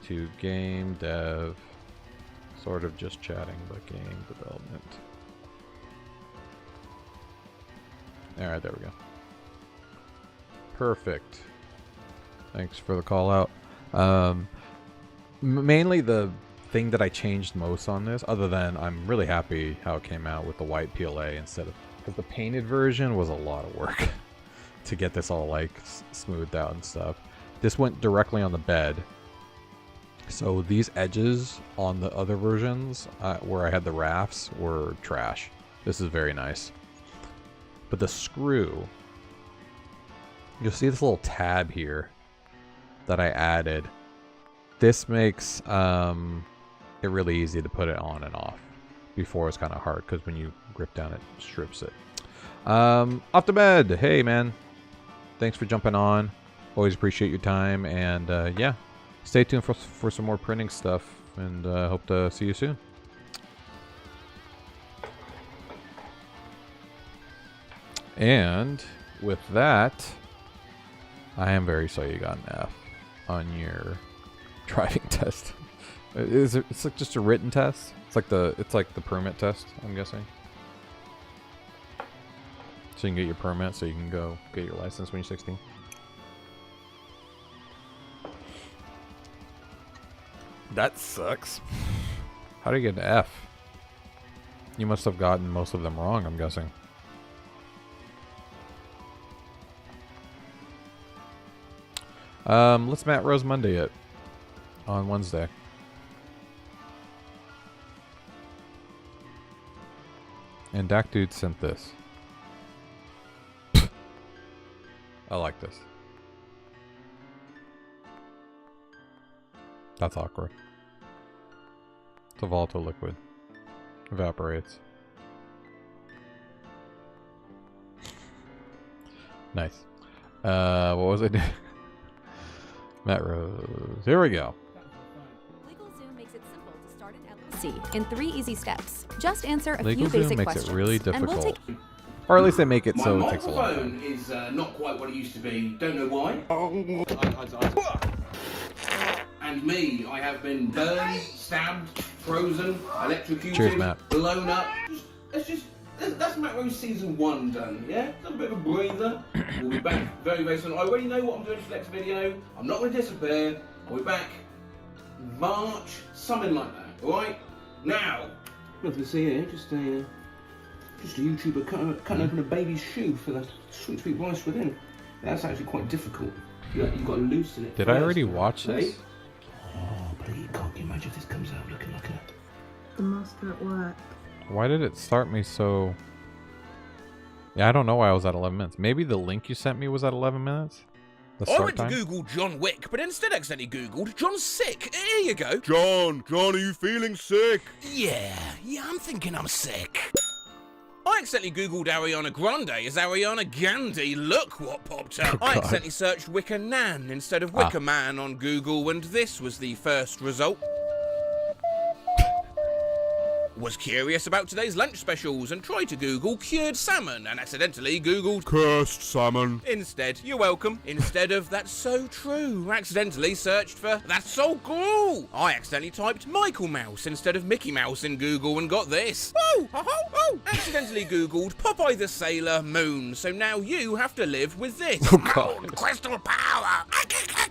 to game dev. Sort of just chatting, but game development. All right, there we go. Perfect. Thanks for the call out. Mainly the thing that I changed most on this, other than I'm really happy how it came out with the white PLA instead of, because the painted version was a lot of work to get this all like smoothed out and stuff. This went directly on the bed, so these edges on the other versions where I had the rafts were trash. This is very nice. But the screw, you'll see this little tab here that I added. This makes it really easy to put it on and off. Before it's kind of hard because when you grip down it strips it. Off to bed. Hey man, thanks for jumping on. Always appreciate your time, and yeah, stay tuned for some more printing stuff, and hope to see you soon. And with that, I am very sorry you got an F on your driving test. It's like just a written test. It's like the permit test, I'm guessing. So you can get your permit, so you can go get your license when you're 16. That sucks. How do you get an F? You must have gotten most of them wrong, I'm guessing. Let's Matt Rose Monday it on Wednesday. And Dak Dude sent this. I like this. That's awkward. It's a volatile liquid. Evaporates. Nice. What was I doing? Matt Rose. Here we go. LegalZoom makes it simple to start an LLC in 3 easy steps. Just answer a few LegalZoom basic makes questions. it really And we'll difficult. take Or at least they make it My so it takes a long time. microphone is not quite what it used to be. Don't know why. And me, I have been burned, stabbed, frozen, electrocuted, Cheers, Matt. blown up. That's Matt Rose season 1 done. Yeah, a little bit of a breather. We'll be back very, very soon. I already know what I'm doing for the next video. I'm not going to disappear. I'll be back March, something like that. All right. Now, nothing to see here. Just a YouTuber cutting open a baby's shoe for the sweet, sweet rice within. That's actually quite difficult. You've got to loosen it. Did I already watch this? Oh, but you can't imagine if this comes out looking like a... The master at work. Why did it start me so... Yeah, I don't know why I was at 11 minutes. Maybe the link you sent me was at 11 minutes? The I start went to time? Google John Wick, but instead accidentally Googled John's sick. Here you go. John, are you feeling sick? Yeah, I'm thinking I'm sick. I accidentally Googled Ariana Grande as Ariana Gandhi. Look what popped up. I accidentally searched Wicker Nan instead of Wicker Man on Google, and this was the first result. Was curious about today's lunch specials and tried to Google cured salmon and accidentally Googled cursed salmon. Instead, you're welcome. Instead of that's so true, accidentally searched for that's so cool. I accidentally typed Michael Mouse instead of Mickey Mouse in Google and got this. Oh, oh. Accidentally Googled Popeye the Sailor Moon, so now you have to live with this. Oh god. Crystal power.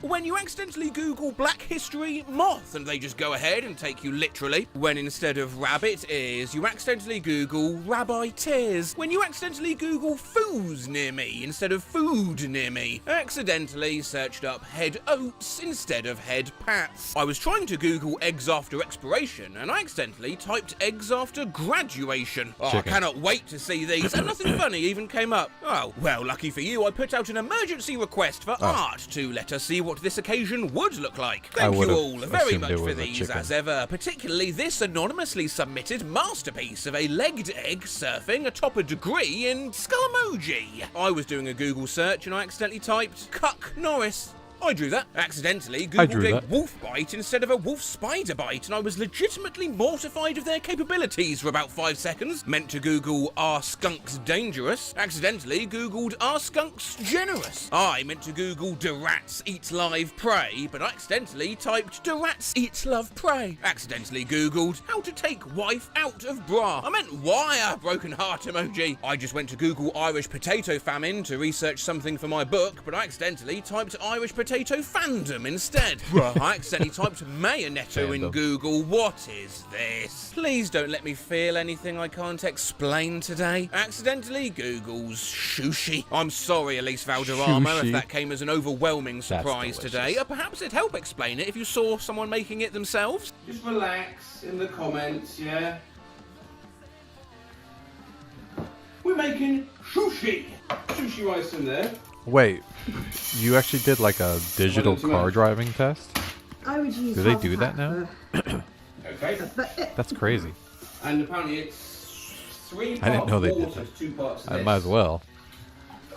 When you accidentally Google Black History Moth and they just go ahead and take you literally. When instead of rabbit ears, you accidentally Google Rabbi Tears. When you accidentally Google foos near me instead of food near me. Accidentally searched up head oats instead of head pats. I was trying to Google eggs after expiration and I accidentally typed eggs after graduation. Oh, I cannot wait to see these, and nothing funny even came up. Oh, well, lucky for you, I put out an emergency request for art to let us see what this occasion would look like. Thank you all very much for these, as ever, particularly this anonymously submitted masterpiece of a legged egg surfing atop a degree in Skull-emoji. I was doing a Google search and I accidentally typed Cuck Norris. I drew that. Accidentally Googled a wolf bite instead of a wolf spider bite, and I was legitimately mortified of their capabilities for about 5 seconds. Meant to Google are skunks dangerous. Accidentally Googled are skunks generous. I meant to Google do rats eat live prey, but I accidentally typed do rats eat love prey. Accidentally Googled how to take wife out of bra. I meant wire broken heart emoji. I just went to Google Irish potato famine to research something for my book, but I accidentally typed Irish potato potato fandom instead. Bruh, I accidentally typed mayonetto in Fandom. Google. What is this? Please don't let me feel anything I can't explain today. Accidentally Google's sushi. I'm sorry, Elise Valderrama, Sushi. if that came as an overwhelming surprise delicious. today. Perhaps it'd help explain it if you saw someone making it themselves. Just relax in the comments, yeah? We're making sushi. Sushi rice in there. Wait, you actually did like a digital Well, car driving test? I would use Do they half do a that pack now? Okay. That's crazy. And apparently it's 3 parts I didn't know they did water, that. 2 parts I this. might as well.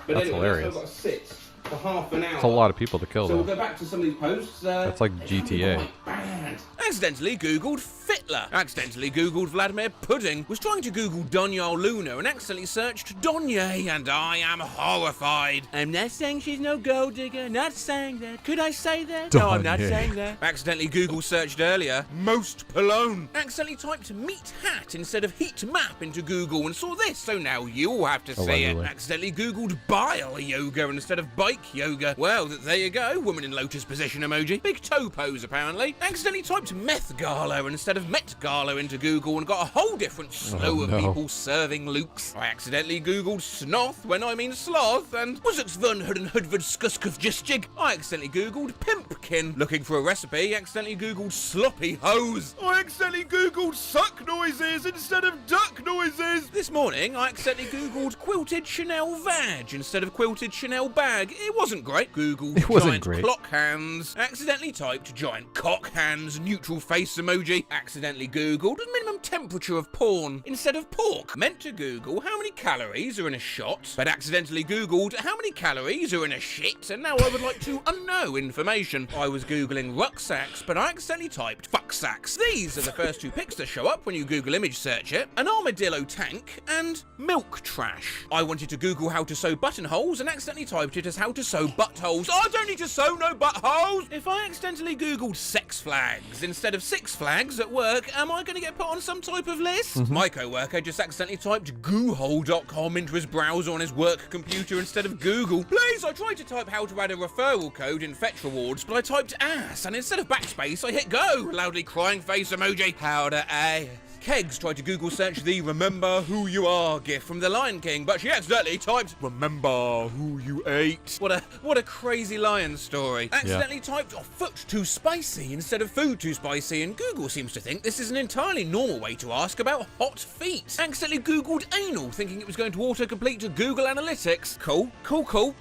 But That's anyway, hilarious. I've got to sit for half an hour. That's a lot of people to kill, So we'll though. go back to some of these posts. That's like they haven't GTA. gone bad. Accidentally Googled Fitler. Accidentally Googled Vladimir Pudding. Was trying to Google Donyal Luna and accidentally searched Donye, and I am horrified. I'm not saying she's no gold digger. Not saying that. Could I say that? No, I'm not Donye. saying that. Accidentally Google searched earlier. Most Polone. Accidentally typed meat hat instead of heat map into Google and saw this, so now you'll have to see it. Allegedly. Accidentally Googled bile yoga instead of bike yoga. Well, there you go. Woman in lotus position emoji. Big toe pose, apparently. Accidentally typed meth gala instead of Met Gala into Google and got a whole different slew of no. people serving lukes. I accidentally Googled snoth when I mean sloth, and was it Svun Hudden Hudvud Skuskuf Jisjig? I accidentally Googled pimpkin. Looking for a recipe, accidentally Googled sloppy hose. I accidentally Googled suck noises instead of duck noises. This morning, I accidentally Googled quilted Chanel vag instead of quilted Chanel bag. It wasn't great. Googled It wasn't giant great. clock hands. Accidentally typed giant cock hands, neutral face emoji. Accidentally Googled minimum temperature of porn instead of pork. Meant to Google how many calories are in a shot, but accidentally Googled how many calories are in a shit, and now I would like to unknow information. I was Googling rucksacks, but I accidentally typed fuck sacks. These are the first 2 pics that show up when you Google image search it. An armadillo tank and milk trash. I wanted to Google how to sew buttonholes and accidentally typed it as how to sew buttholes. I don't need to sew no buttholes! If I accidentally Googled sex flags instead of Six Flags at work, am I going to get put on some type of list? My co-worker just accidentally typed goohole.com into his browser on his work computer instead of Google. Please, I tried to type how to add a referral code in Fetch Rewards, but I typed ass, and instead of backspace, I hit go. Loudly crying face emoji. How to ass. Kegs tried to Google search the Remember Who You Are gif from The Lion King, but she accidentally typed Remember Who You Ate. What a crazy lion story. Accidentally typed foot too spicy instead of food too spicy, and Google seems to think this is an entirely normal way to ask about hot feet. Accidentally Googled anal, thinking it was going to autocomplete to Google Analytics. Cool.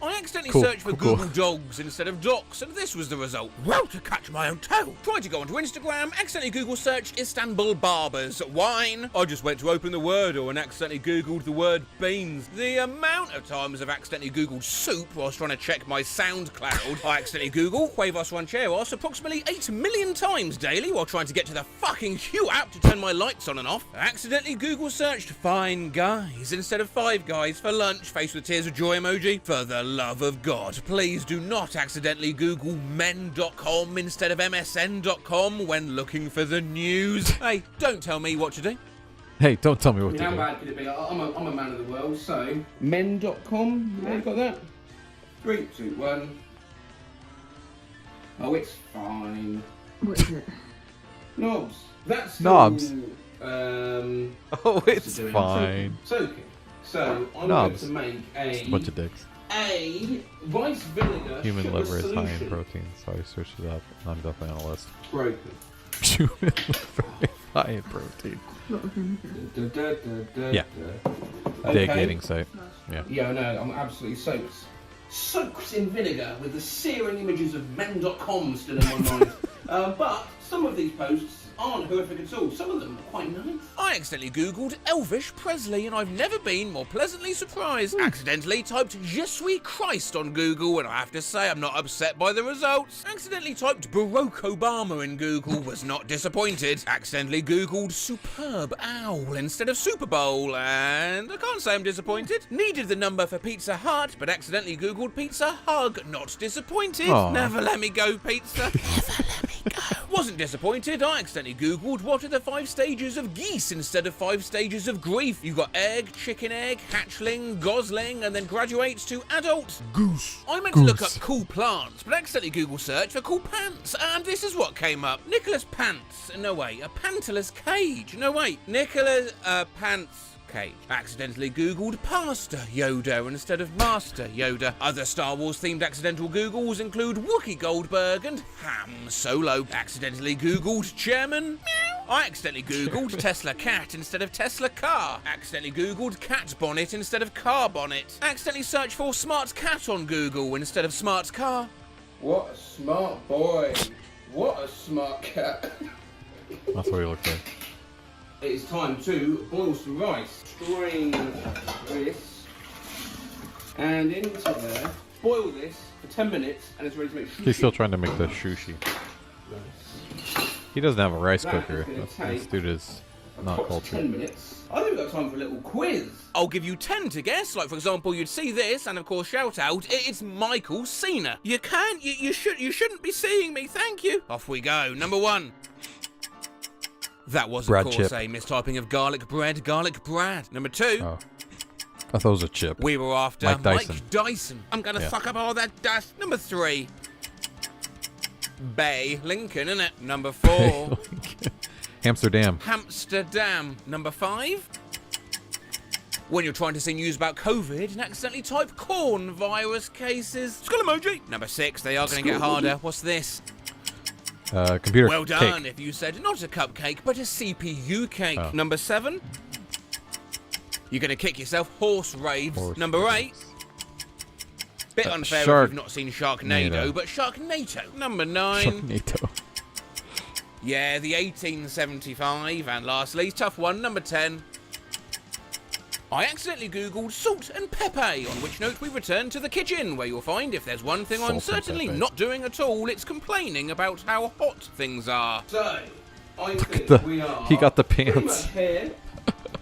I accidentally Cool, searched for cool. Google dogs instead of docs, and this was the result. Well, to catch my own toe. Tried to go onto Instagram, accidentally Google searched Istanbul barbers. Wine. I just went to open the Wordle and accidentally Googled the word beans. The amount of times I've accidentally Googled soup whilst trying to check my SoundCloud. I accidentally Google Huevos Rancheros approximately 8 million times daily while trying to get to the fucking Hue app to turn my lights on and off. I accidentally Google searched Fine Guys instead of Five Guys for lunch, face with tears of joy emoji. For the love of God, please do not accidentally Google men.com instead of msn.com when looking for the news. Hey, don't tell me what to do. Hey, don't tell me what How to do. bad could it be? I'm a man of the world, so men.com. Yeah, you got that? 3, 2, 1. Oh, it's fine. What is it? Knobs. That's Knobs. Oh, Oh, it's fine. Soaking. So I'm Knobs. going to make Just a bunch of dicks. a rice vinegar Human sugar liver is high in solution. protein, so I searched it up, and I'm definitely on a list. Broken. Human liver is high in protein. What was it? Yeah. Dick eating site. Yeah. Yeah, I know. I'm absolutely soaked. Soaked in vinegar with the searing images of men.com still in my mind. But some of these posts aren't horrific at all. Some of them are quite nice. I accidentally Googled Elvish Presley and I've never been more pleasantly surprised. Accidentally typed Je suis Christ on Google and I have to say I'm not upset by the results. Accidentally typed Barack Obama in Google, was not disappointed. Accidentally Googled Superb Owl instead of Super Bowl and I can't say I'm disappointed. Needed the number for Pizza Hut but accidentally Googled Pizza Hug, not disappointed. Aw. Never let me go, pizza. Never let me go. Wasn't disappointed, I accidentally googled what are the 5 stages of geese instead of 5 stages of grief. You got egg, chicken egg, hatchling, gosling, and then graduates to adult goose. I meant to look up cool plants, but accidentally Google search for cool pants, and this is what came up. Nicholas Pants. No wait, a pantaless cage. No wait, Nicholas Pants cage. Accidentally googled Pastor Yoda instead of Master Yoda. Other Star Wars themed accidental googles include Wookiee Goldberg and Ham Solo. Accidentally googled Chairman Meow. I accidentally googled Tesla cat instead of Tesla car. Accidentally googled cat bonnet instead of car bonnet. Accidentally searched for smart cat on Google instead of smart car. What a smart boy. What a smart cat. That's what he looks like. It is time to boil some rice. Strain this and into there. Boil this for 10 minutes and it's ready to make sushi. He's still trying to make the sushi. He doesn't have a rice cooker. This dude is not cultured. 10 minutes. I think we've got time for a little quiz. I'll give you 10 to guess. Like, for example, you'd see this, and of course, shout out, it's Michael Cena. You can't, you shouldn't be seeing me, thank you. Off we go. Number 1. That was, of Brad course, Chip. a mistyping of garlic bread, garlic Brad. Number 2. Oh. I thought it was a chip. We were after Mike Dyson. Mike Dyson. I'm gonna Yeah. suck up all that dust. Number 3. Bay Lincoln, innit? Number 4. Amsterdam. Amsterdam. Number 5. When you're trying to see news about COVID and accidentally type corn virus cases. Skull emoji. Number 6. They are going to get harder. What's this? Computer Well done cake. if you said not a cupcake, but a CPU cake. Oh. Number 7. You're going to kick yourself. Horse raves. Horse Number 8. Bit unfair Shark- if you've not seen Sharknado, Nado. but Sharknado. Number 9. Sharknado. Yeah, the 1875. And lastly, tough one, number 10. I accidentally googled salt and pepper, on which note we return to the kitchen, where you'll find if there's one thing I'm Salt and certainly pepper. not doing at all, it's complaining about how hot things are. So, I think the- we are he got the pretty pants. much here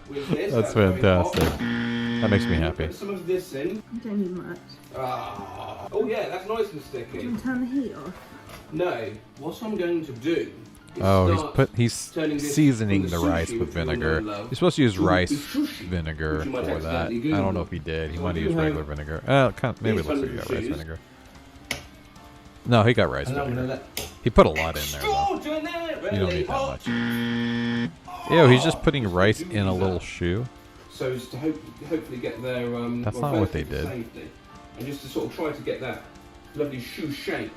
with this. That's very fantastic. hot. That makes me happy. Put some of this in. I don't need much. Ah. Oh yeah, that's nice and Do you sticky. want to turn the heat off? No, what I'm going to do is Oh, start he's turning this seasoning from the sushi, rice with which we all vinegar. love, You're supposed to use to rice sushi, vinegar which you might for that. accidentally I don't know Google. if he did. He So might have you used have regular vinegar. Maybe it these looks like he got wonderful rice shoes. vinegar. No, he got rice And I'm vinegar. gonna let He put a lot in there, though. straw in there, You don't really need that hot. much. Ew, he's just putting rice in a little shoe. So as to hopefully get their That's not what they did. safety. And just to sort of try to get that lovely shoe shape.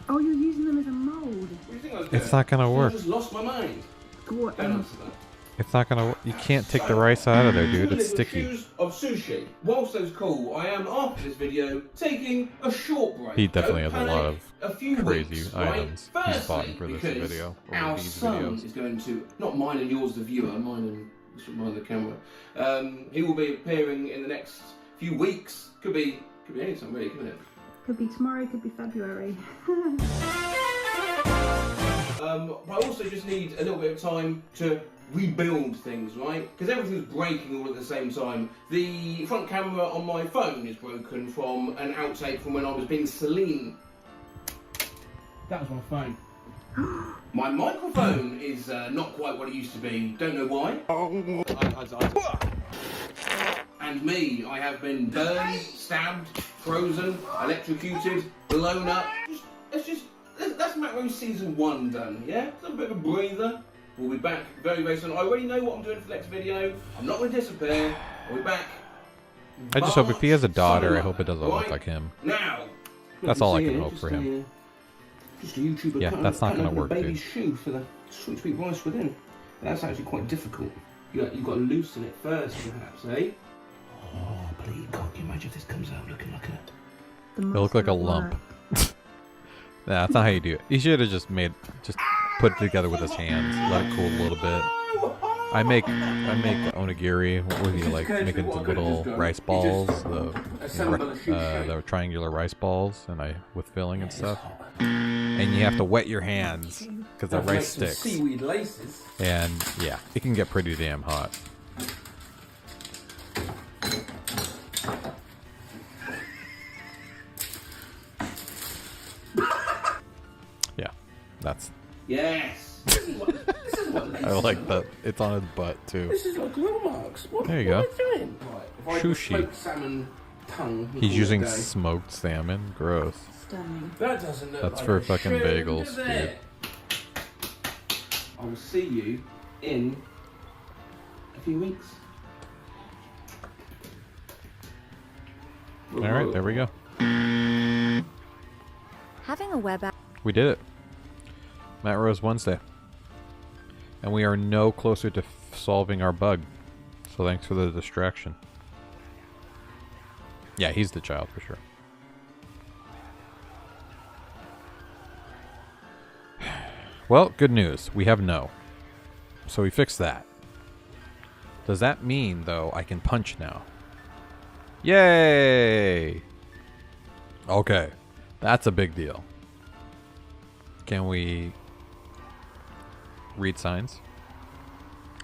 Oh, you're using them as a mould. What do you think I was doing? It's not gonna I work. just lost my mind. What? Don't answer that. It's not gonna work. You can't take the rice out of there, dude. Two It's little sticky. shoes of sushi. Whilst those cool, I am after this video taking a short break. He definitely Don't has a lot of panic. A few crazy weeks, items right? he's bought Firstly, for this because video, or our these son videos. is going to, not mine and yours, the viewer, mine and behind the camera. He will be appearing in the next few weeks. Could be any time really, couldn't it? Could be tomorrow, could be February. But I also just need a little bit of time to rebuild things, right? Because everything's breaking all at the same time. The front camera on my phone is broken from an outtake from when I was being Celine. That was my phone. My microphone is not quite what it used to be. Don't know why. And me, I have been burned, stabbed, frozen, electrocuted, blown up. That's Macro Season 1 done, yeah? It's a bit of a breather. We'll be back very, very soon. I already know what I'm doing for the next video. I'm not going to disappear. I'll be back. I just hope if he has a daughter, I Summer, hope it doesn't look right? like him. Now. That's all I See can here, hope for him. Just a YouTuber Yeah, cutting- that's not cutting gonna open a work, baby's dude. shoe for the sweet rice within. That's actually quite difficult. You've got to loosen it first, perhaps, eh? Oh, please, God, can you imagine if this comes out looking like a... It looked like a lump. Nah, that's not how you do it. He should have just put it together with his hands, let it cool a little bit. I make onigiri with you like making the little rice balls, the triangular rice balls, and with filling and stuff. And you have to wet your hands because the rice sticks. Seaweed laces. And yeah, it can get pretty damn hot. Yeah, Yes. This is what I like that. It's on his butt too. This is like grill marks. What, There you what go. am I doing? Right, if I Sushi. smoked salmon tongue. He's using day, smoked salmon. Gross. Stunning. that doesn't look That's like for a fucking shrimp, bagels, does it? I will see you in a few weeks. All right, there we go. Having a web app. We did it. Matt Rose Wednesday. And we are no closer to solving our bug. So thanks for the distraction. Yeah, he's the child for sure. Well, good news. We have no. So we fixed that. Does that mean, though, I can punch now? Yay! Okay. That's a big deal. Can we read signs?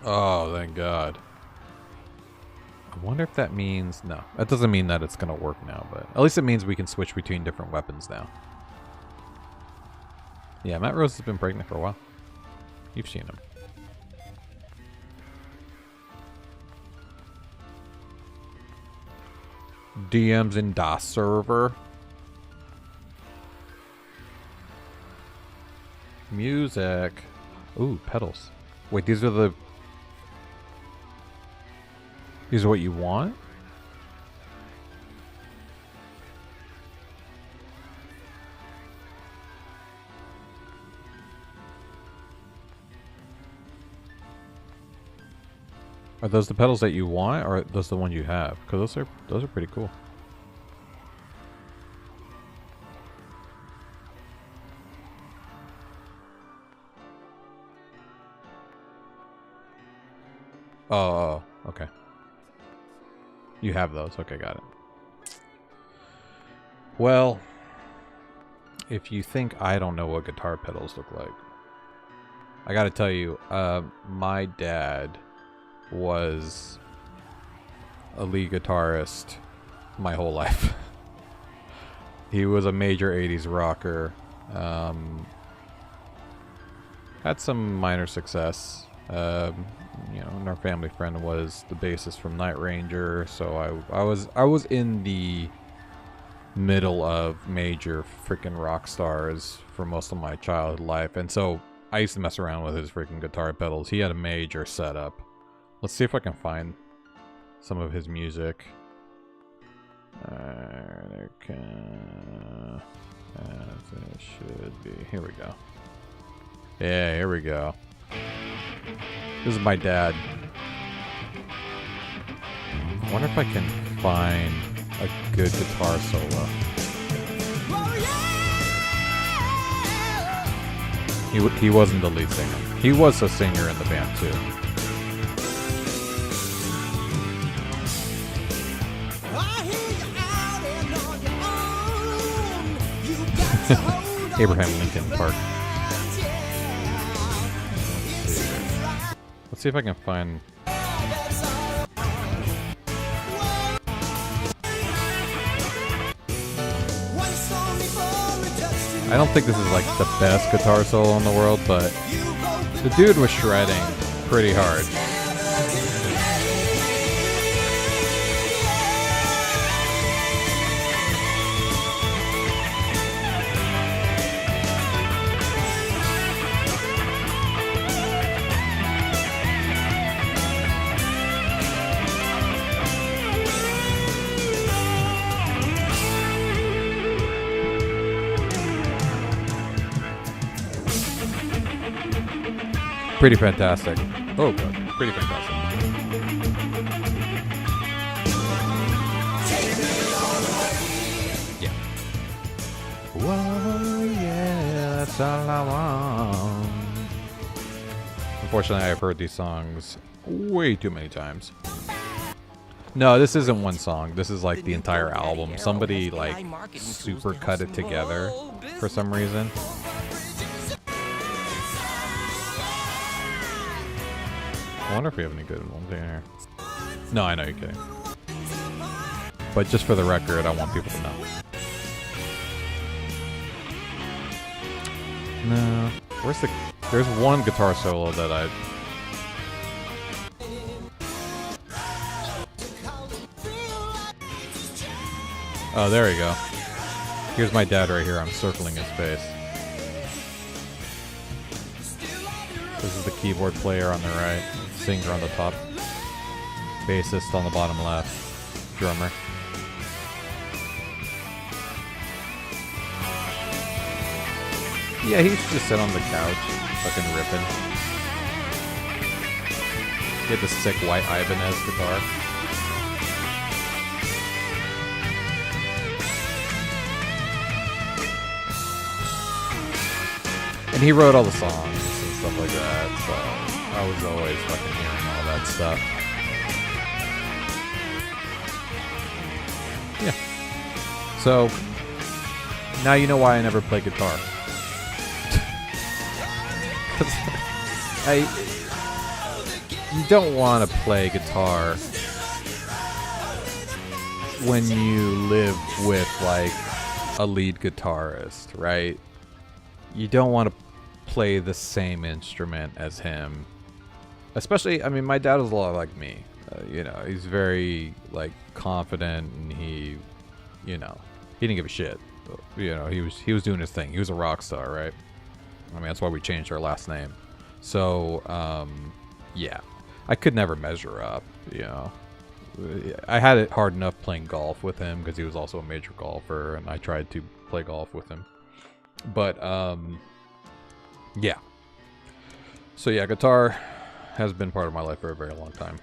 Oh, thank God. I wonder if that means... No, that doesn't mean that it's going to work now, but at least it means we can switch between different weapons now. Yeah, Matt Rose has been pregnant for a while. You've seen him. DMs in DOS server. Music. Ooh, pedals. Wait, these are the... These are what you want? Are those the pedals that you want, or are those the ones you have? Because those are pretty cool. Oh, okay. You have those. Okay, got it. Well, if you think I don't know what guitar pedals look like, I gotta tell you, my dad was a lead guitarist my whole life. He was a major 80s rocker. Had some minor success. You know, and our family friend was the bassist from Night Ranger, so I was in the middle of major freaking rock stars for most of my childhood life, and so I used to mess around with his freaking guitar pedals. He had a major setup. Let's see if I can find some of his music. As it should be. Here we go. Yeah, here we go. This is my dad. I wonder if I can find a good guitar solo. He wasn't the lead singer. He was a singer in the band too. Abraham Lincoln Park. Let's see if I can find... I don't think this is like the best guitar solo in the world, but the dude was shredding pretty hard. Pretty fantastic. Oh god, pretty fantastic. Yeah. Whoa, yeah, that's all I want. Unfortunately, I've heard these songs way too many times. No, this isn't one song. This is like the entire album. Somebody like super cut it together for some reason. I wonder if we have any good ones in here. No, I know you're kidding. But just for the record, I want people to know. No. Where's the... There's one guitar solo that I... Oh, there we go. Here's my dad right here. I'm circling his face. This is the keyboard player on the right. Singer on the top. Bassist on the bottom left. Drummer. Yeah, he used to just sit on the couch, fucking ripping. He had the sick white Ibanez guitar. And he wrote all the songs and stuff like that, so I was always fucking hearing all that stuff. Yeah. So, now you know why I never play guitar. You don't want to play guitar when you live with, like, a lead guitarist, right? You don't want to play the same instrument as him. Especially, I mean, my dad was a lot like me. You know, he's very, like, confident, and he didn't give a shit. You know, he was doing his thing. He was a rock star, right? I mean, that's why we changed our last name. So, yeah. I could never measure up, you know. I had it hard enough playing golf with him because he was also a major golfer, and I tried to play golf with him. But, yeah. So, yeah, guitar has been part of my life for a very long time.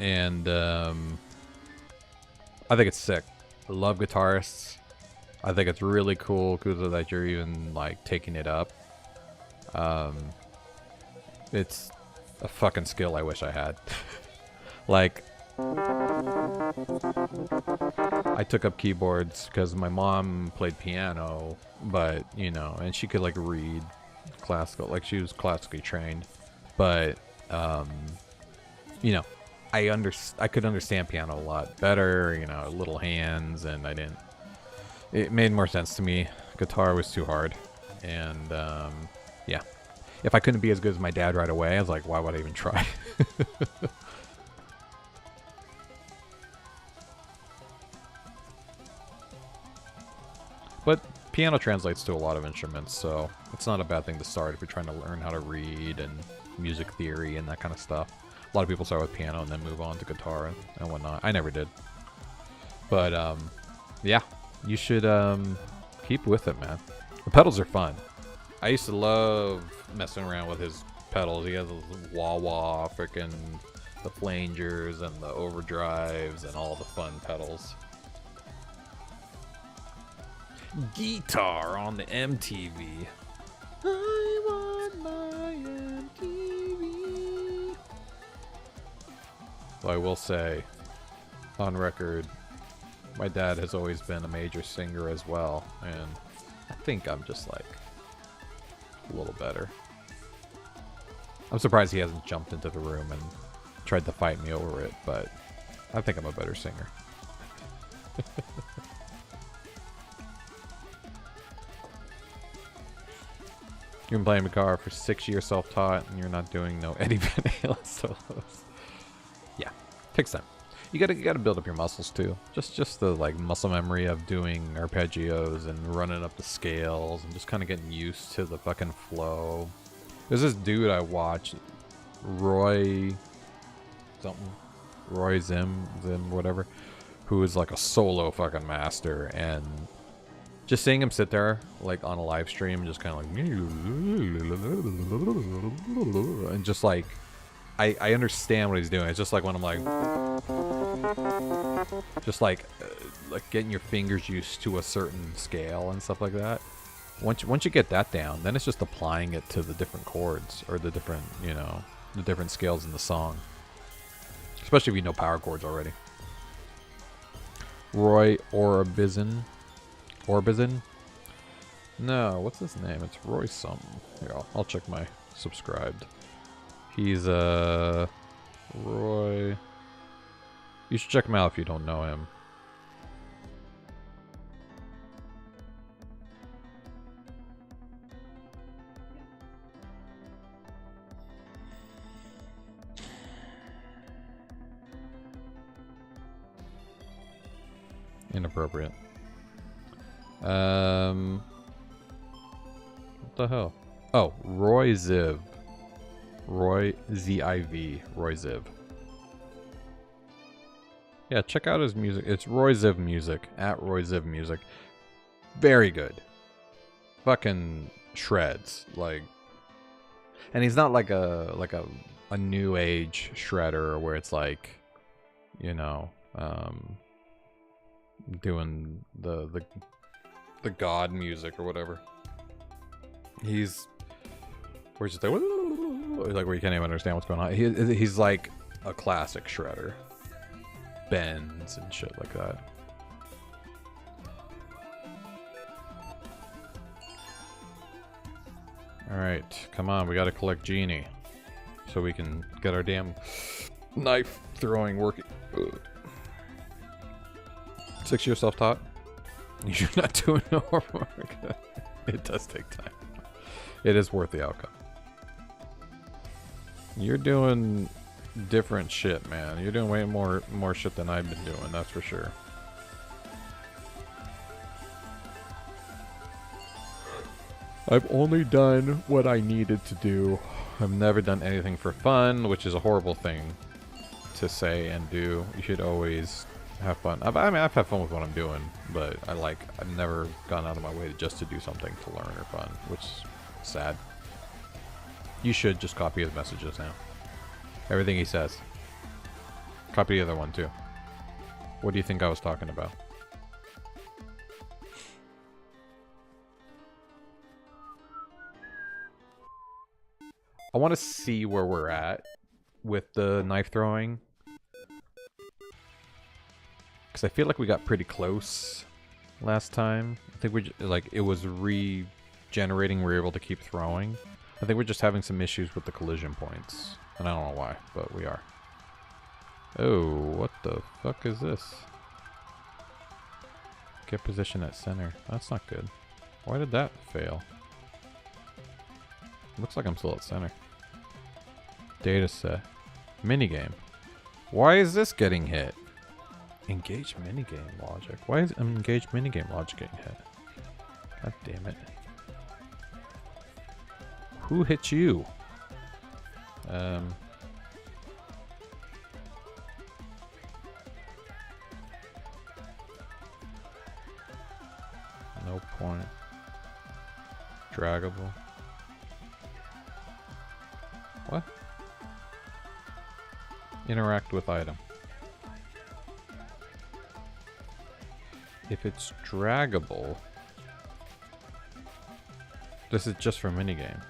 And, I think it's sick. I love guitarists. I think it's really cool because that you're even, like, taking it up. It's a fucking skill I wish I had. Like, I took up keyboards because my mom played piano, but, you know, and she could, like, read classical, like, she was classically trained, but, you know, I could understand piano a lot better, you know, little hands, and it made more sense to me. Guitar was too hard, and, yeah. If I couldn't be as good as my dad right away, I was like, why would I even try? But piano translates to a lot of instruments, so it's not a bad thing to start if you're trying to learn how to read and music theory and that kind of stuff. A lot of people start with piano and then move on to guitar and whatnot. I never did. But, yeah, you should keep with it, man. The pedals are fun. I used to love messing around with his pedals. He has those wah-wah, freaking the flangers and the overdrives and all the fun pedals. Guitar on the MTV. I want my MTV. Well, I will say, on record, my dad has always been a major singer as well, and I think I'm just like a little better. I'm surprised he hasn't jumped into the room and tried to fight me over it, but I think I'm a better singer. You've been playing guitar for 6 years self-taught, and you're not doing no Eddie Van Halen solos. Yeah, takes time. You gotta build up your muscles too. Just the like muscle memory of doing arpeggios and running up the scales and just kind of getting used to the fucking flow. There's this dude I watched, Roy Zim, whatever, who is like a solo fucking master, and just seeing him sit there like on a live stream, just kind of like, and just like, I understand what he's doing. It's just like when I'm like, just like getting your fingers used to a certain scale and stuff like that. Once you get that down, then it's just applying it to the different chords or the different, you know, the different scales in the song. Especially if you know power chords already. Roy Orbison? No, what's his name? It's Roy something. Here, I'll check my subscribed. He's Roy. You should check him out if you don't know him. Inappropriate. What the hell? Oh, Roy Ziv. Roy Z-I-V. Roy Ziv. Yeah, check out his music. It's Roy Ziv Music. At Roy Ziv Music. Very good. Fucking shreds. Like, and he's not like a new age shredder where it's like, you know, doing the god music or whatever. He's where it's just like where you can't even understand what's going on. He's like a classic shredder, bends and shit like that. All right, come on, we gotta collect Genie so we can get our damn knife throwing working. 6 years self-taught. You're not doing no homework. It does take time. It is worth the outcome. You're doing different shit, man. You're doing way more shit than I've been doing, that's for sure. I've only done what I needed to do. I've never done anything for fun, which is a horrible thing to say and do. You should always have fun. I mean, I've had fun with what I'm doing, but I've never gone out of my way just to do something to learn or fun, which is sad. You should just copy his messages now. Everything he says. Copy the other one too. What do you think I was talking about? I want to see where we're at with the knife throwing. Because I feel like we got pretty close last time. I think we like it was regenerating. We were able to keep throwing. I think we're just having some issues with the collision points. And I don't know why, but we are. Oh, what the fuck is this? Get position at center. That's not good. Why did that fail? Looks like I'm still at center. Data set. Minigame. Why is this getting hit? Engage minigame logic. Why is engage minigame logic getting hit? God damn it. Who hit you? No point. Draggable. What? Interact with item. If it's draggable, this is just for minigame.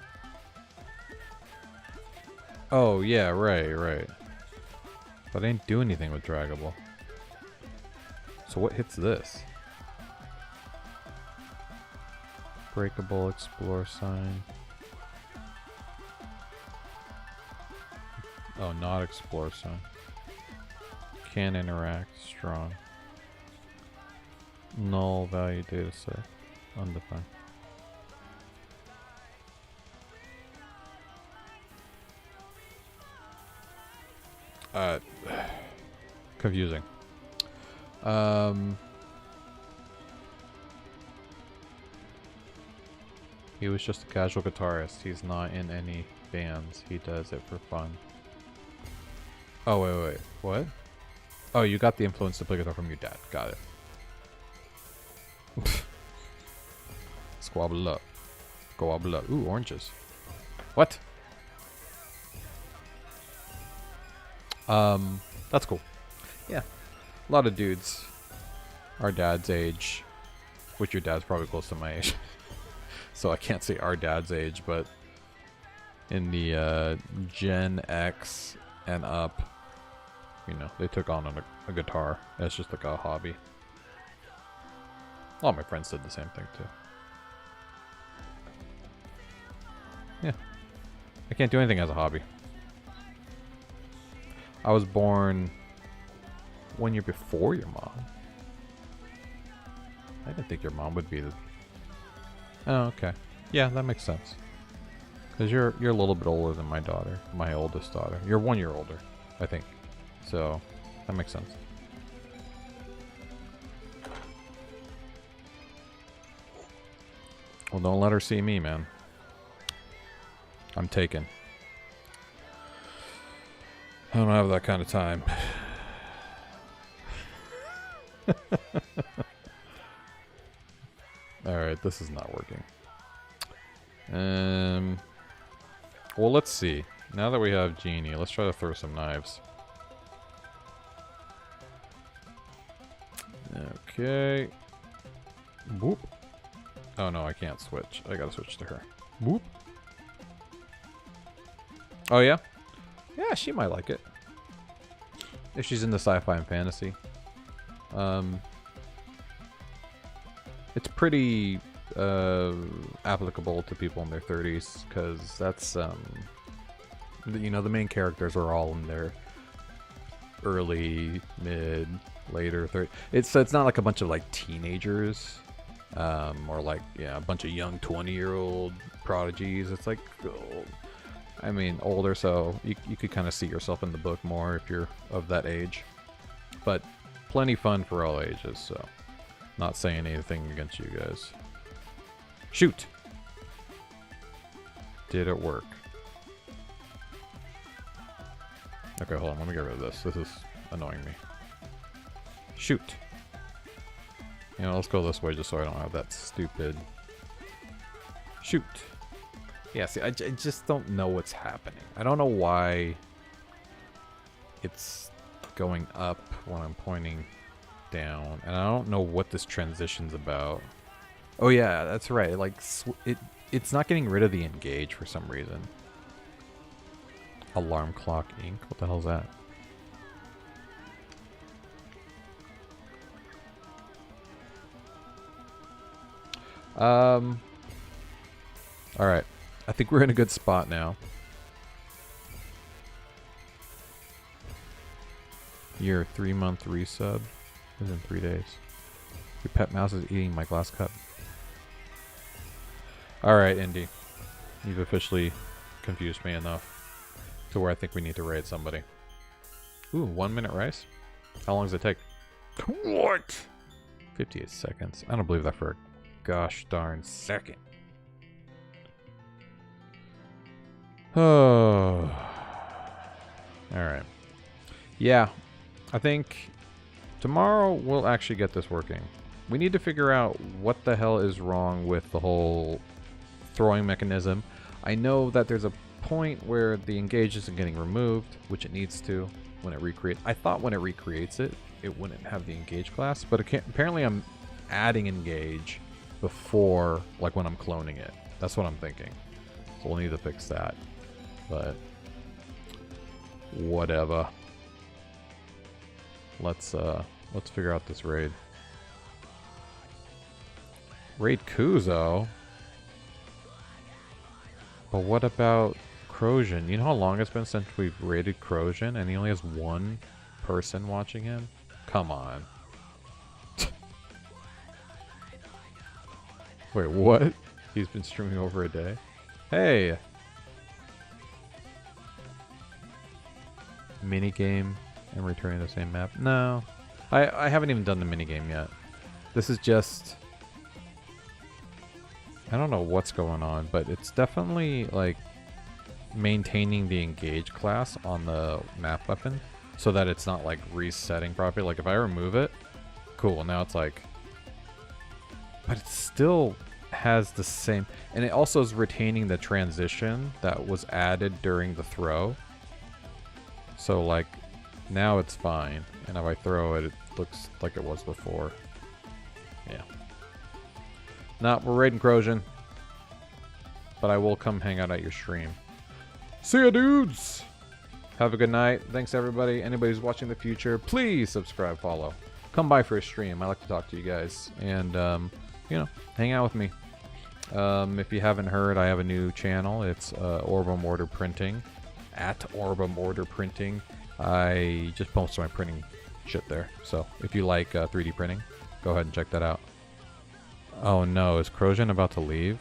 Oh yeah, right. But I didn't do anything with draggable. So what hits this? Breakable, explore sign. Oh, not explore sign. Can interact, strong. Null value data set. Undefined. Confusing. He was just a casual guitarist. He's not in any bands. He does it for fun. Oh, wait. What? Oh, you got the influence to play guitar from your dad. Got it. Squabble up. Squabble up. Ooh, oranges. What? That's cool. Yeah. A lot of dudes our dad's age, which your dad's probably close to my age. So I can't say our dad's age, but in the Gen X and up, you know, they took on a guitar as just like a hobby. All my friends did the same thing too. Yeah. I can't do anything as a hobby. I was born 1 year before your mom. I didn't think your mom would be the... Oh, okay. Yeah, that makes sense. Because you're a little bit older than my daughter. My oldest daughter. You're 1 year older, I think. So, that makes sense. Well, don't let her see me, man. I'm taken. I don't have that kind of time. Alright, this is not working. Well, let's see. Now that we have Genie, let's try to throw some knives. Okay. Whoop. Oh no, I can't switch. I gotta switch to her. Whoop. Oh yeah? Yeah, she might like it. If she's into sci-fi and fantasy. It's pretty applicable to people in their 30s, because that's, you know, the main characters are all in their early, mid, later 30s. It's not like a bunch of like teenagers, or like, yeah, a bunch of young 20-year-old prodigies. It's like, I mean, older, so you could kind of see yourself in the book more if you're of that age. But plenty fun for all ages, so not saying anything against you guys. Shoot! Did it work? Okay, hold on, let me get rid of this. This is annoying me. Shoot! You know, let's go this way just so I don't have that stupid... Shoot! Yeah, see, I just don't know what's happening. I don't know why it's going up when I'm pointing down, and I don't know what this transition's about. Oh yeah, that's right. Like it's not getting rid of the engage for some reason. Alarm clock ink. What the hell's that? All right. I think we're in a good spot now. Your 3-month resub is in 3 days. Your pet mouse is eating my glass cup. Alright, Indy. You've officially confused me enough to where I think we need to raid somebody. Ooh, 1 minute rice? How long does it take? What? 58 seconds. I don't believe that for a gosh darn second. Oh. Alright. Yeah. I think tomorrow we'll actually get this working. We need to figure out what the hell is wrong with the whole throwing mechanism. I know that there's a point where the engage isn't getting removed, which it needs to when it recreates. I thought when it recreates it, it wouldn't have the engage class, but apparently I'm adding engage before, like when I'm cloning it. That's what I'm thinking. So we'll need to fix that. But whatever. Let's figure out this raid. Raid Kuzo? But what about Crozian? You know how long it's been since we've raided Crozian and he only has one person watching him? Come on. Wait, what? He's been streaming over a day? Hey! Minigame and returning the same map? No. I haven't even done the minigame yet. This is just... I don't know what's going on, but it's definitely like maintaining the engage class on the map weapon so that it's not like resetting properly. Like if I remove it, cool, now it's like... But it still has the same... And it also is retaining the transition that was added during the throw. So like now it's fine, and if I throw it, it looks like it was before. Yeah. Nah, we're raiding Crozian. But I will come hang out at your stream. See ya, dudes! Have a good night. Thanks, everybody. Anybody who's watching the future, please subscribe, follow. Come by for a stream. I like to talk to you guys. And, you know, hang out with me. If you haven't heard, I have a new channel. It's Orbem Order Printing. At Orbem Order Printing. I just post my printing shit there. So, if you like 3D printing, go ahead and check that out. Oh no, is Crozian about to leave?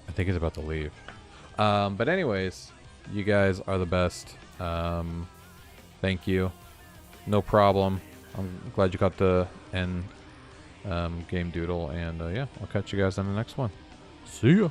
I think he's about to leave. But anyways, you guys are the best. Thank you. No problem. I'm glad you got to end game doodle. And yeah, I'll catch you guys on the next one. See ya.